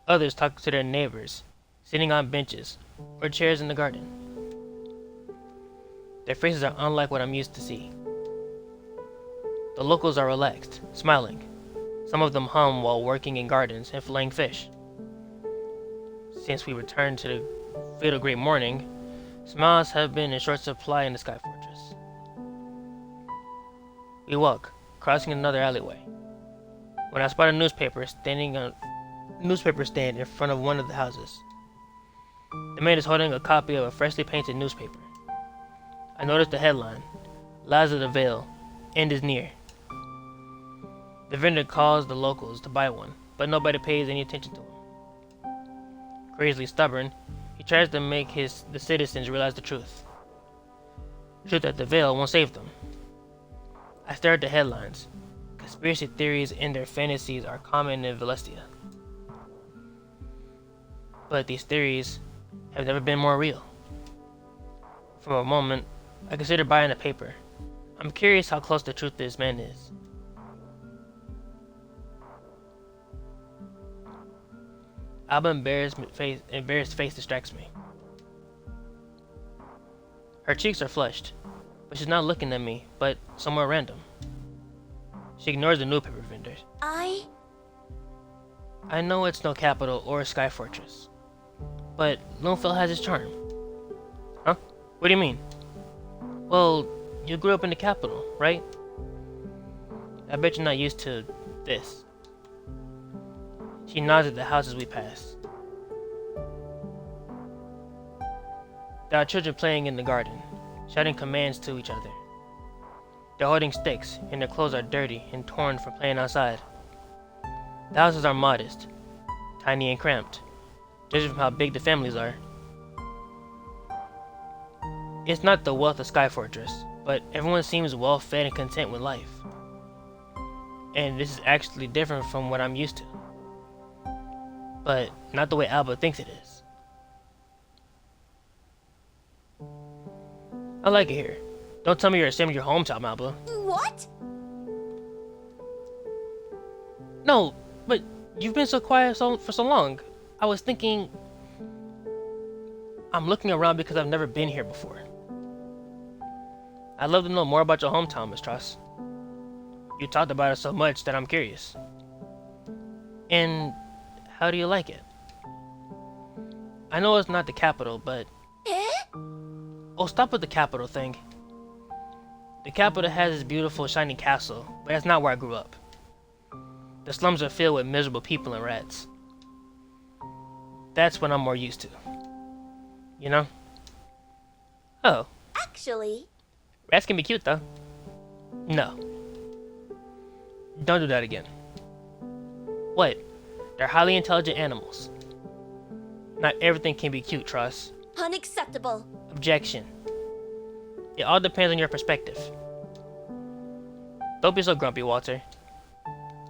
Others talk to their neighbors, sitting on benches or chairs in the garden. Their faces are unlike what I'm used to see. The locals are relaxed, smiling. Some of them hum while working in gardens and filleting fish. Since we returned to the fatal great morning, smiles have been in short supply in the Sky Fortress. We walk, crossing another alleyway, when I spot a newspaper stand in front of one of the houses. The man is holding a copy of a freshly painted newspaper. I notice the headline, Lies of the Vale, End is Near. The vendor calls the locals to buy one, but nobody pays any attention to him. Crazily stubborn, he tries to make the citizens realize the truth. The truth that the Vale won't save them. I stare at the headlines, Conspiracy theories and their fantasies are common in Velestia. But these theories have never been more real. For a moment, I considered buying a paper. I'm curious how close the truth this man is. Alba's embarrassed face distracts me. Her cheeks are flushed, but she's not looking at me, but somewhere random. She ignores the newspaper vendor. I know it's no capital or a sky fortress, but Loonfell has its charm. Huh? What do you mean? Well, you grew up in the capital, right? I bet you're not used to this. She nods at the houses we pass. There are children playing in the garden, shouting commands to each other. They're holding sticks, and their clothes are dirty and torn from playing outside. The houses are modest, tiny and cramped, judging from how big the families are. It's not the wealth of Sky Fortress, but everyone seems well fed and content with life. And this is actually different from what I'm used to. But not the way Alba thinks it is. I like it here. Don't tell me you're ashamed of your hometown, Alba. What? No, but you've been so quiet for so long. I was thinking... I'm looking around because I've never been here before. I'd love to know more about your hometown, Miss Truss. You talked about it so much that I'm curious. And how do you like it? I know it's not the capital, but... Oh, stop with the capital thing. The capital has its beautiful, shiny castle, but that's not where I grew up. The slums are filled with miserable people and rats. That's what I'm more used to. You know? Oh. Actually... Rats can be cute, though. No. Don't do that again. What? They're highly intelligent animals. Not everything can be cute, Truss. Unacceptable. Objection. It all depends on your perspective. Don't be so grumpy, Walter.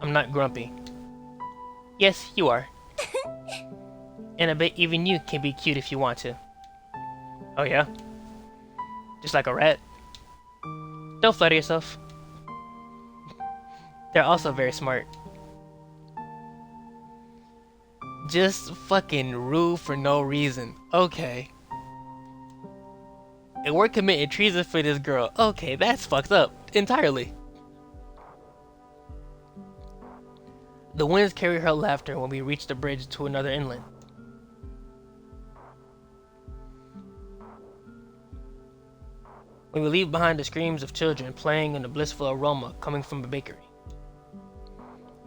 I'm not grumpy. Yes, you are. And I bet even you can be cute if you want to. Oh yeah? Just like a rat? Don't flatter yourself. They're also very smart. Just fucking rude for no reason. Okay. And we're committing treason for this girl. Okay, that's fucked up. Entirely. The winds carry her laughter when we reach the bridge to another inland. When we leave behind the screams of children playing and the blissful aroma coming from the bakery.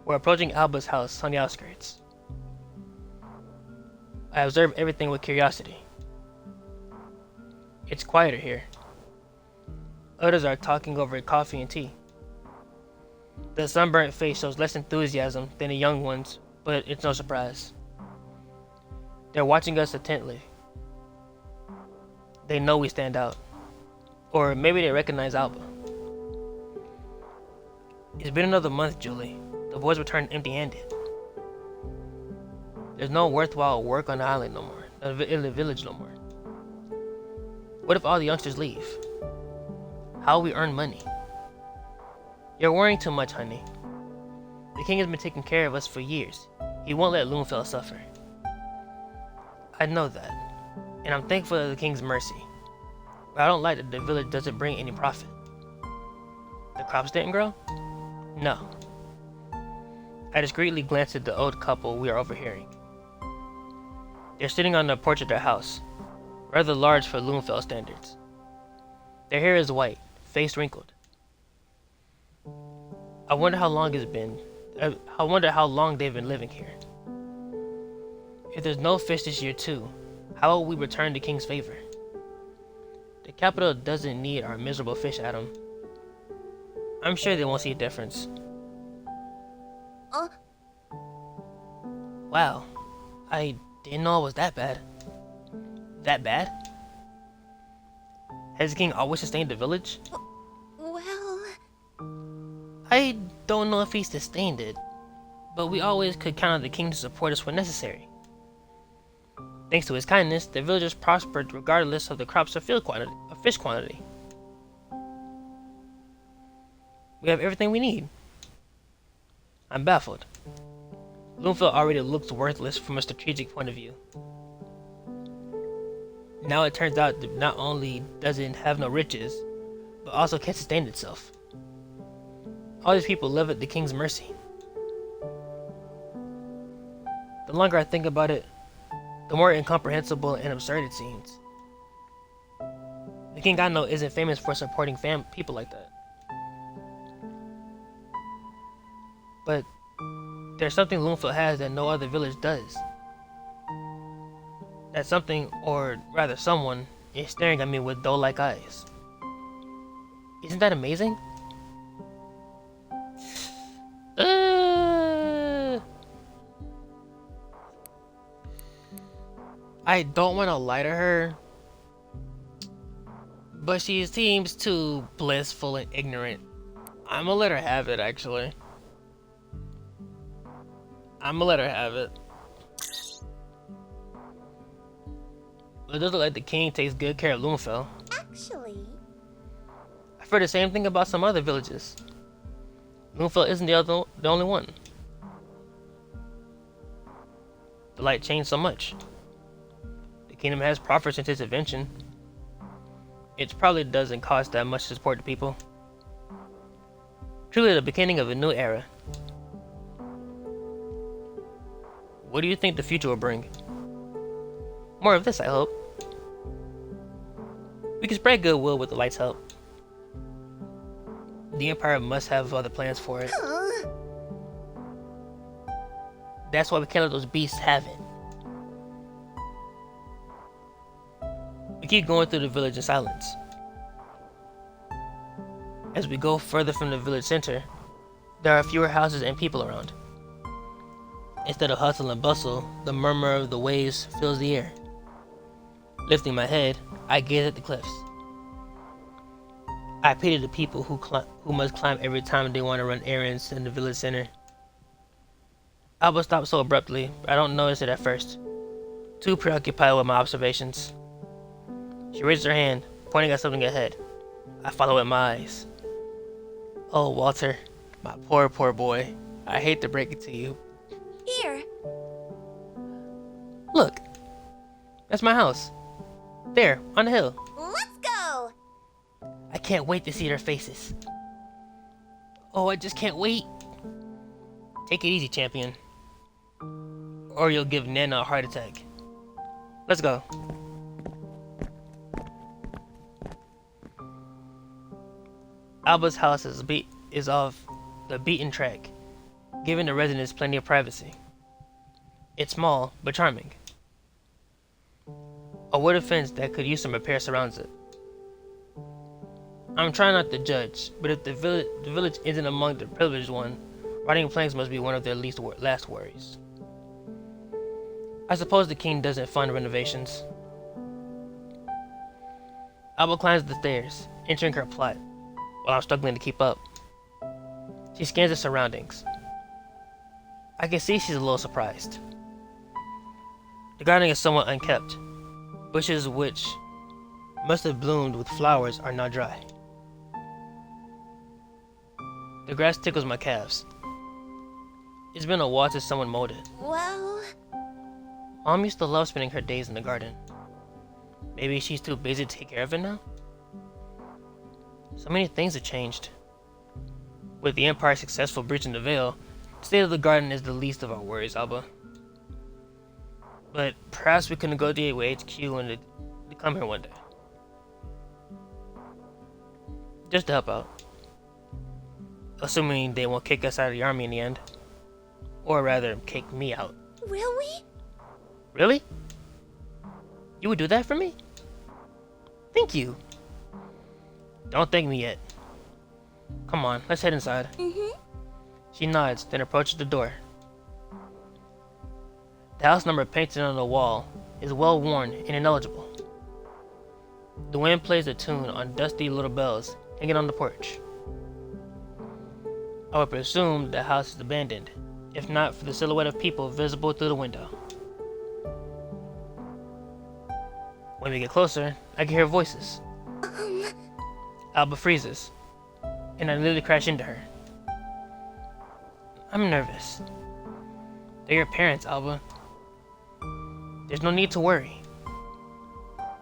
We're approaching Alba's house on the outskirts. I observe everything with curiosity. It's quieter here. Others are talking over coffee and tea. The sunburnt face shows less enthusiasm than the young ones, but it's no surprise. They're watching us intently. They know we stand out. Or maybe they recognize Alba. It's been another month, Julie. The boys returned empty-handed. There's no worthwhile work on the island no more. In the village no more. What if all the youngsters leave? How will we earn money? You're worrying too much, honey. The king has been taking care of us for years. He won't let Loonfell suffer. I know that, and I'm thankful for the king's mercy. But I don't like that the village doesn't bring any profit. The crops didn't grow? No. I discreetly glanced at the old couple we are overhearing. They're sitting on the porch of their house, rather large for Loonfell standards. Their hair is white, face wrinkled. I wonder how long it's been. I wonder how long they've been living here. If there's no fish this year too, how will we return the king's favor? The capital doesn't need our miserable fish, Adam. I'm sure they won't see a difference. Wow, I didn't know it was that bad. That bad? Has the king always sustained the village? Well... I don't know if he sustained it, but we always could count on the king to support us when necessary. Thanks to his kindness, the villagers prospered regardless of the crops or fish quantity. We have everything we need. I'm baffled. Loomville already looks worthless from a strategic point of view. Now it turns out that not only does it have no riches, but also can't sustain itself. All these people live at the king's mercy. The longer I think about it, the more incomprehensible and absurd it seems. The king I know isn't famous for supporting people like that. But there's something Loomville has that no other village does. That something, or rather someone, is staring at me with doe-like eyes. Isn't that amazing? I don't want to lie to her, but she seems too blissful and ignorant. I'm gonna let her have it, actually. I'm gonna let her have it. It does look like the king takes good care of Loomville. Actually, I've heard the same thing about some other villages. Loomville isn't the only one. The light changed so much. The kingdom has prospered since its invention. It probably doesn't cost that much to support the people. Truly the beginning of a new era. What do you think the future will bring? More of this, I hope. We can spread goodwill with the light's help. The Empire must have other plans for it. That's why we can't let those beasts have it. We keep going through the village in silence. As we go further from the village center, there are fewer houses and people around. Instead of hustle and bustle, the murmur of the waves fills the air. Lifting my head, I gaze at the cliffs. I pity the people who must climb every time they want to run errands in the village center. Alba stopped so abruptly, I don't notice it at first. Too preoccupied with my observations. She raises her hand, pointing at something ahead. I follow with my eyes. Oh, Walter, my poor boy. I hate to break it to you. here. Look, that's my house. There, on the hill. Let's go. I can't wait to see their faces. Oh, I just can't wait. Take it easy, champion. Or you'll give Nana a heart attack. Let's go. Alba's house is off the beaten track, giving the residents plenty of privacy. It's small, but charming. A wooden fence that could use some repair surrounds it. I'm trying not to judge, but if the village isn't among the privileged one, riding planks must be one of their last worries. I suppose the king doesn't fund renovations. Alba climbs the stairs, entering her plot, while I'm struggling to keep up. She scans the surroundings. I can see she's a little surprised. The garden is somewhat unkept. Bushes which must have bloomed with flowers are now dry. The grass tickles my calves. It's been a while since someone mowed it. Well, Mom used to love spending her days in the garden. Maybe she's too busy to take care of it now? So many things have changed. With the Empire's successful breaching the veil, the state of the garden is the least of our worries, Alba. But perhaps we can negotiate with HQ and to come here one day. Just to help out. Assuming they won't kick us out of the army in the end. Or rather, kick me out. will we? Really? You would do that for me? Thank you. Don't thank me yet. Come on, let's head inside. She nods, then approaches the door. The house number painted on the wall is well worn and ineligible. The wind plays a tune on dusty little bells hanging on the porch. I would presume the house is abandoned, if not for the silhouette of people visible through the window. When we get closer, I can hear voices. Alba freezes, and I nearly crash into her. I'm nervous. They're your parents, Alba. There's no need to worry.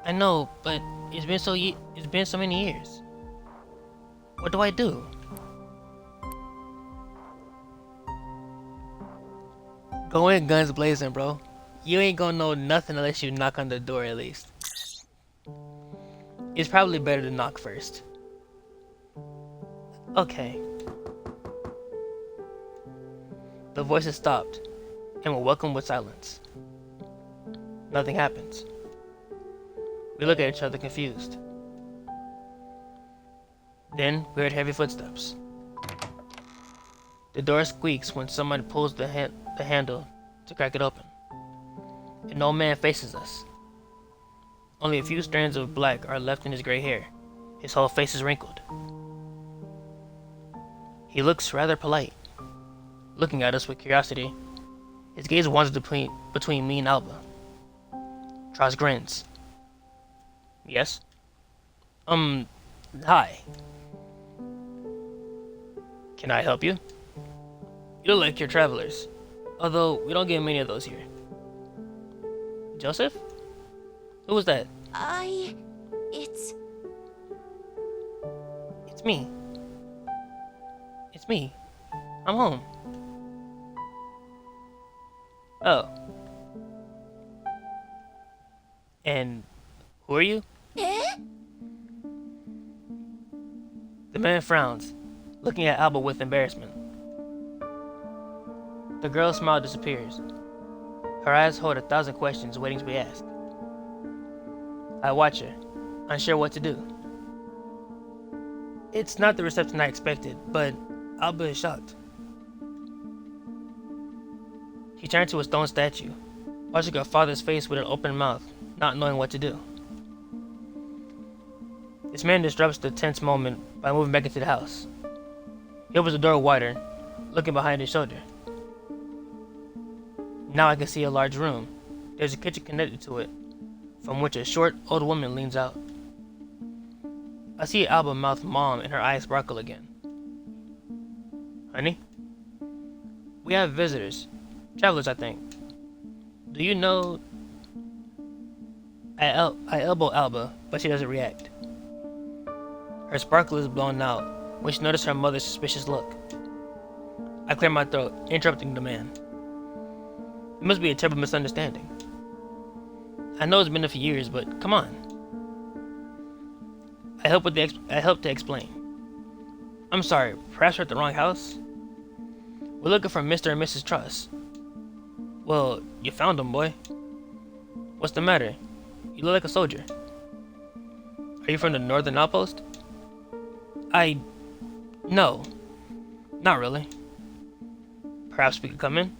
I know, but it's been so many years. What do I do? Go in guns blazing, bro. You ain't gonna know nothing unless you knock on the door at least. It's probably better to knock first. Okay. The voices stopped, and were welcomed with silence. Nothing happens. We look at each other confused. Then we heard heavy footsteps. The door squeaks when someone pulls the handle to crack it open. An old man faces us. Only a few strands of black are left in his gray hair. His whole face is wrinkled. He looks rather polite, looking at us with curiosity. His gaze wanders between me and Alba. Tross grins. Yes? Hi. Can I help you? You look like you're travelers, although we don't get many of those here. Joseph? Who was that? It's me. It's me. I'm home. Oh. And who are you? Eh? The man frowns, looking at Alba with embarrassment. The girl's smile disappears. Her eyes hold 1,000 questions waiting to be asked. I watch her, unsure what to do. It's not the reception I expected, but Alba is shocked. She turned to a stone statue, watching her father's face with an open mouth, not knowing what to do. This man disrupts the tense moment by moving back into the house. He opens the door wider, looking behind his shoulder. Now I can see a large room. There's a kitchen connected to it, from which a short, old woman leans out. I see Alba mouth Mom and her eyes sparkle again. Honey? We have visitors. Travelers, I think. Do you know... I elbow Alba, but she doesn't react. Her sparkle is blown out when she notices her mother's suspicious look. I clear my throat, interrupting the man. It must be a terrible misunderstanding. I know it's been a few years, but come on. I help to explain. I'm sorry, perhaps we're at the wrong house? We're looking for Mr. and Mrs. Truss. Well, you found them, boy. What's the matter? You look like a soldier. Are you from the Northern Outpost? No. Not really. Perhaps we could come in?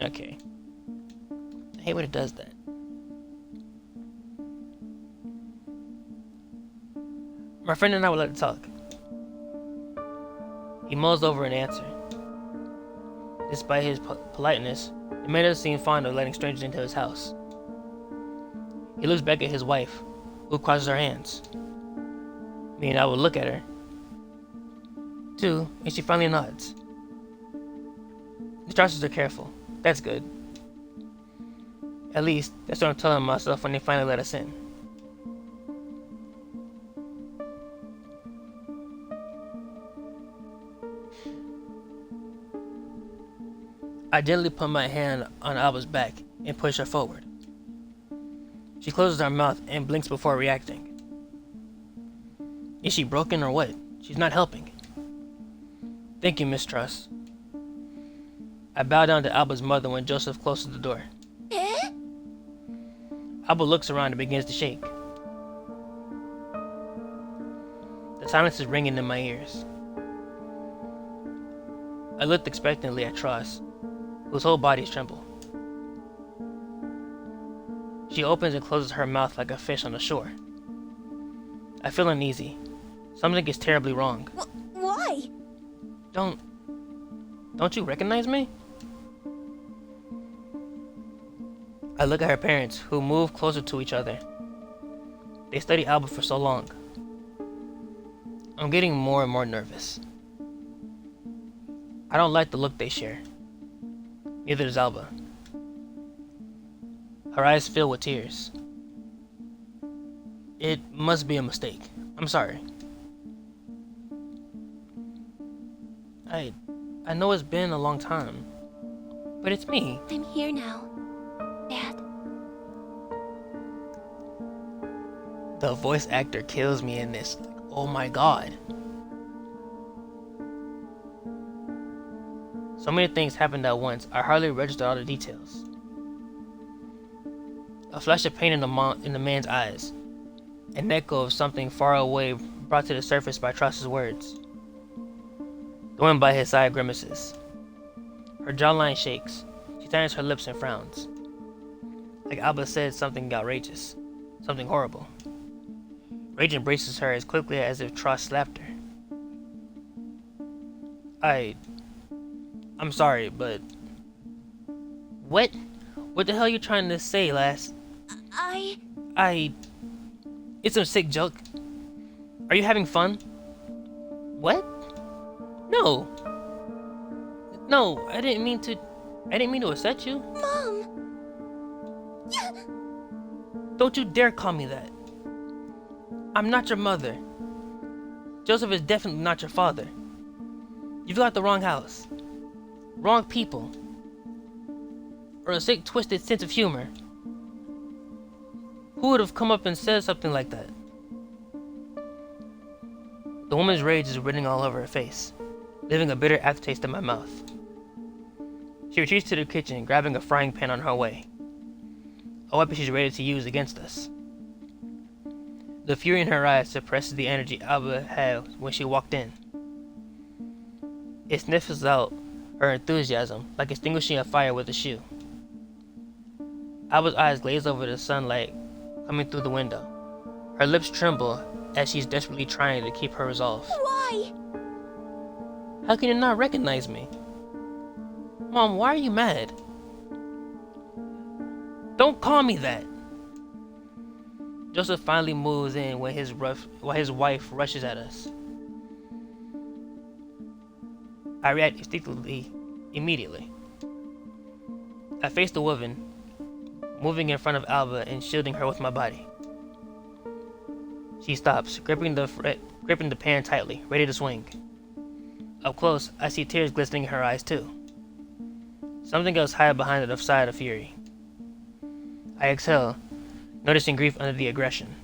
Okay. I hate when it does that. My friend and I would like to talk. He mulls over an answer. Despite his politeness, the man doesn't seem fond of letting strangers into his house. He looks back at his wife, who crosses her hands. Me and I would look at her, too, and she finally nods. The Trusses are careful. That's good. At least, that's what I'm telling myself when they finally let us in. I gently put my hand on Alba's back and push her forward. She closes her mouth and blinks before reacting. Is she broken or what? She's not helping. Thank you, Miss Truss. I bow down to Alba's mother when Joseph closes the door. Eh? Alba looks around and begins to shake. The silence is ringing in my ears. I looked expectantly at Truss, whose whole body trembled. She opens and closes her mouth like a fish on the shore. I feel uneasy. Something is terribly wrong. Why? Don't you recognize me? I look at her parents, who move closer to each other. They study Alba for so long. I'm getting more and more nervous. I don't like the look they share. Neither does Alba. Her eyes fill with tears. It must be a mistake. I'm sorry. I know it's been a long time, but it's me. I'm here now, Dad. The voice actor kills me in this. Oh my god. So many things happened at once, I hardly registered all the details. A flash of pain in the man's eyes. An echo of something far away brought to the surface by Tross's words. The woman by his side grimaces. Her jawline shakes. She tightens her lips and frowns. Like Alba said something outrageous. Something horrible. Rage embraces her as quickly as if Tross slapped her. I'm sorry, but... What? What the hell are you trying to say, lass? It's some sick joke. Are you having fun? What? No. No, I didn't mean to upset you. Mom! Don't you dare call me that. I'm not your mother. Joseph is definitely not your father. You've got the wrong house. Wrong people. Or a sick, twisted sense of humor. Who would have come up and said something like that? The woman's rage is written all over her face, leaving a bitter aftertaste in my mouth. She retreats to the kitchen, grabbing a frying pan on her way. A weapon she's ready to use against us. The fury in her eyes suppresses the energy Alba had when she walked in. It sniffs out her enthusiasm, like extinguishing a fire with a shoe. Alba's eyes glaze over the sunlight coming through the window. Her lips tremble as she's desperately trying to keep her resolve. Why? How can you not recognize me? Mom, why are you mad? Don't call me that! Joseph finally moves in when while his wife rushes at us. I react instinctively, immediately. I face the woman, moving in front of Alba and shielding her with my body. She stops, gripping the pan tightly, ready to swing. Up close, I see tears glistening in her eyes too. Something else high behind the side of fury. I exhale, noticing grief under the aggression.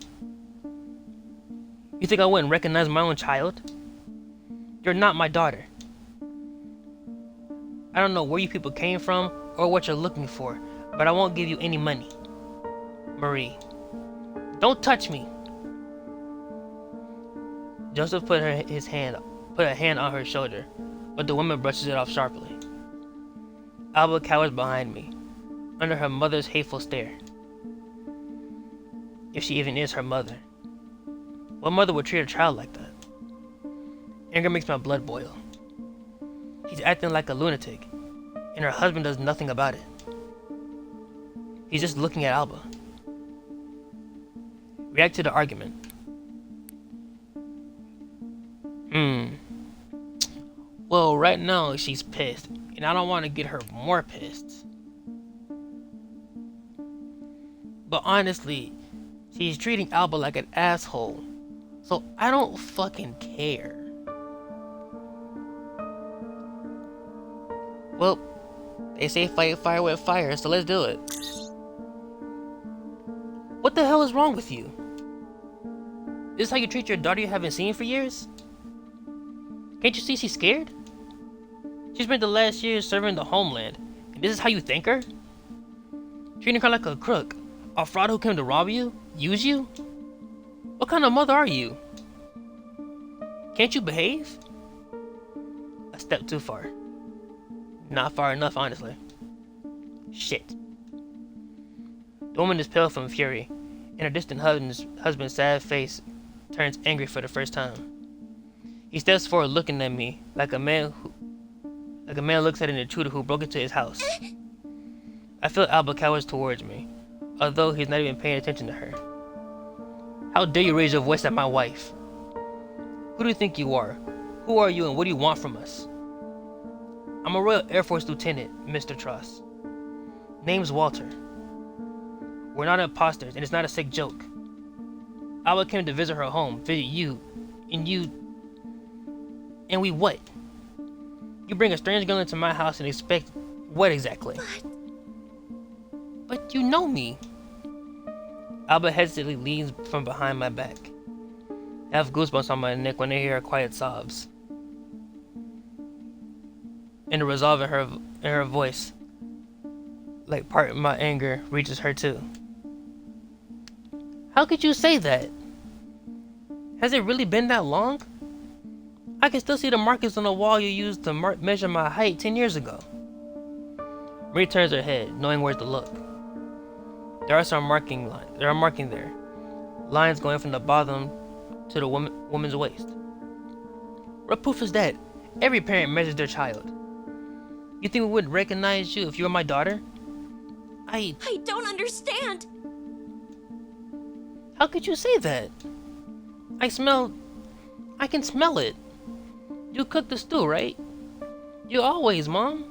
You think I wouldn't recognize my own child? You're not my daughter. I don't know where you people came from or what you're looking for, but I won't give you any money. Marie. Don't touch me! Joseph put a hand on her shoulder, but the woman brushes it off sharply. Alba cowers behind me, under her mother's hateful stare. If she even is her mother. What mother would treat a child like that? Anger makes my blood boil. She's acting like a lunatic, and her husband does nothing about it. He's just looking at Alba. React to the argument. Well, right now she's pissed, and I don't want to get her more pissed. But honestly, she's treating Alba like an asshole, so I don't fucking care. Well, they say fight fire with fire, so let's do it. What the hell is wrong with you? This is how you treat your daughter you haven't seen for years? Can't you see she's scared? She spent the last years serving the homeland, and this is how you thank her? Treating her like a crook, a fraud who came to rob you, use you? What kind of mother are you? Can't you behave? A step too far. Not far enough, honestly. Shit. The woman is pale from fury, and her distant husband's sad face turns angry for the first time. He steps forward looking at me like a man looks at an intruder who broke into his house. I feel Alba cowers towards me, although he's not even paying attention to her. How dare you raise your voice at my wife? Who do you think you are? Who are you and what do you want from us? I'm a Royal Air Force Lieutenant, Mr. Tross. Name's Walter. We're not imposters, and it's not a sick joke. Alba came to visit her home, visit you, and we what? You bring a strange girl into my house and expect what exactly? But you know me. Alba hesitantly leans from behind my back. I have goosebumps on my neck when I hear her quiet sobs. And the resolve in her voice, like part of my anger, reaches her too. How could you say that? Has it really been that long? I can still see the markings on the wall you used to measure my height 10 years ago. Marie turns her head, knowing where to look. There are some marking lines. There are marking there. Lines going from the bottom to the woman's waist. What proof is that? Every parent measures their child. You think we wouldn't recognize you if you were my daughter? I don't understand. How could you say that? I can smell it. You cooked the stew, right? You always, Mom.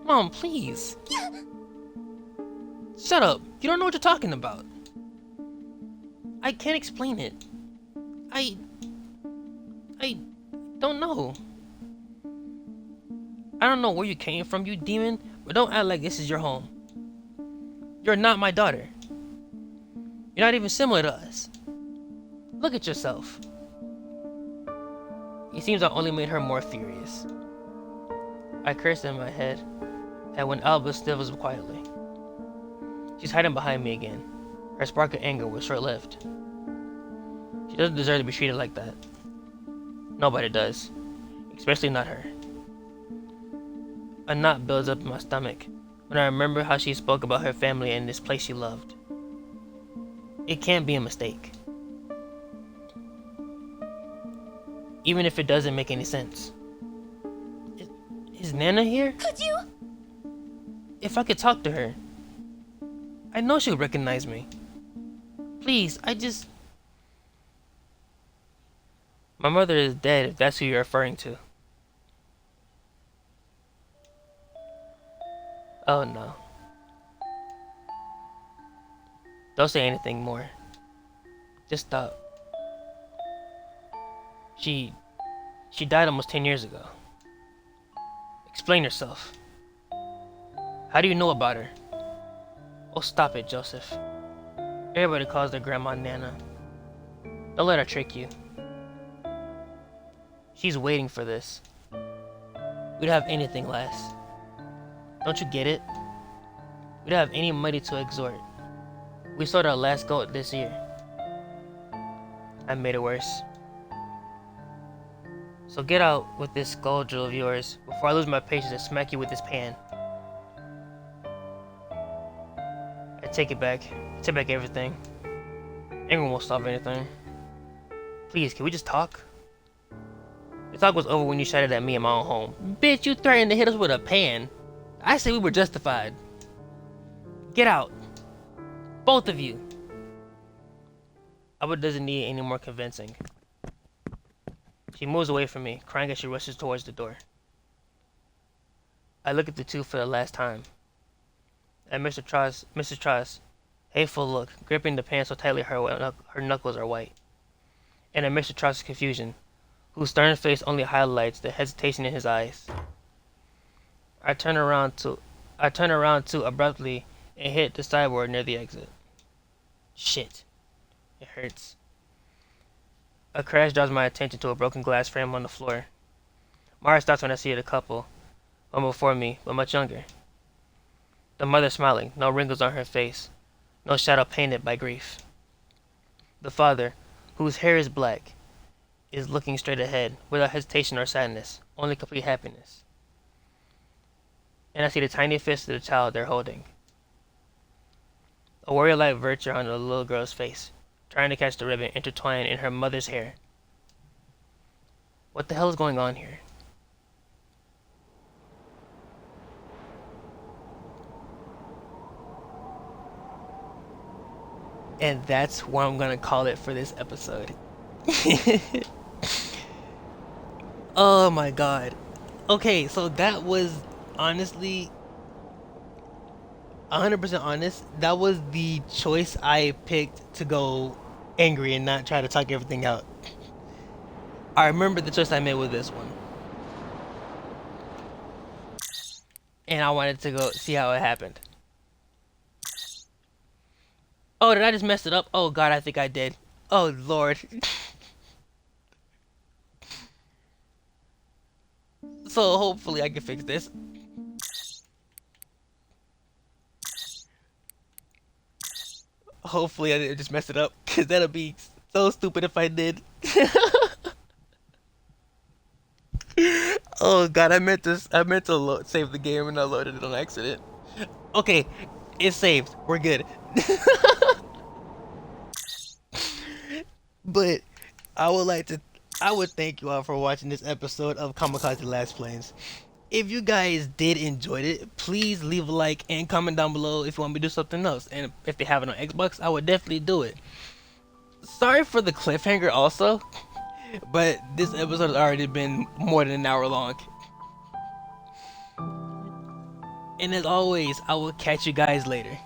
Mom, please. Shut up. You don't know what you're talking about. I can't explain it. I don't know. I don't know where you came from, you demon, but don't act like this is your home. You're not my daughter. You're not even similar to us. Look at yourself. It seems I only made her more furious. I cursed in my head, and when Alba sniffles quietly. She's hiding behind me again. Her spark of anger was short-lived. She doesn't deserve to be treated like that. Nobody does. Especially not her. A knot builds up in my stomach when I remember how she spoke about her family and this place she loved. It can't be a mistake. Even if it doesn't make any sense. Is Nana here? Could you? If I could talk to her. I know she'll recognize me. Please, My mother is dead, if that's who you're referring to. Oh no. Don't say anything more. Just stop. She died almost 10 years ago. Explain yourself. How do you know about her? Oh, stop it, Joseph. Everybody calls their grandma Nana. Don't let her trick you. She's waiting for this. We'd have anything less. Don't you get it? We don't have any money to exhort. We sold our last goat this year. I made it worse. So get out with this gold jewel of yours before I lose my patience and smack you with this pan. I take it back. I take back everything. Anger won't solve anything. Please, can we just talk? The talk was over when you shouted at me in my own home. Bitch, you threatened to hit us with a pan. I said we were justified. Get out. Both of you. Alba doesn't need any more convincing. She moves away from me, crying as she rushes towards the door. I look at the two for the last time. At Mrs. Tross' hateful look, gripping the pan so tightly her knuckles are white. And at Mr. Tross' confusion, whose stern face only highlights the hesitation in his eyes. I turn around too abruptly and hit the sideboard near the exit. Shit. It hurts. A crash draws my attention to a broken glass frame on the floor. My heart stops when I see the couple, one before me, but much younger. The mother smiling, no wrinkles on her face, no shadow painted by grief. The father, whose hair is black, is looking straight ahead, without hesitation or sadness, only complete happiness. And I see the tiny fist of the child they're holding. A warrior light virtue on the little girl's face, trying to catch the ribbon intertwined in her mother's hair. What the hell is going on here? And that's what I'm gonna call it for this episode. Oh my god. Okay, so that was honestly 100% honest. That was the choice I picked to go angry and not try to talk everything out. I remember the choice I made with this one. And I wanted to go see how it happened. Oh, did I just mess it up? Oh god, I think I did. Oh lord. So hopefully I can fix this. Hopefully I didn't just mess it up, cause that'll be so stupid if I did. Oh god, I meant to save the game and I loaded it on accident. Okay, it's saved. We're good. But I would like to I would thank you all for watching this episode of Kamikaze Lassplanes. If you guys did enjoy it, please leave a like and comment down below if you want me to do something else. And if they have it on Xbox, I would definitely do it. Sorry for the cliffhanger also, but this episode has already been more than an hour long. And as always, I will catch you guys later.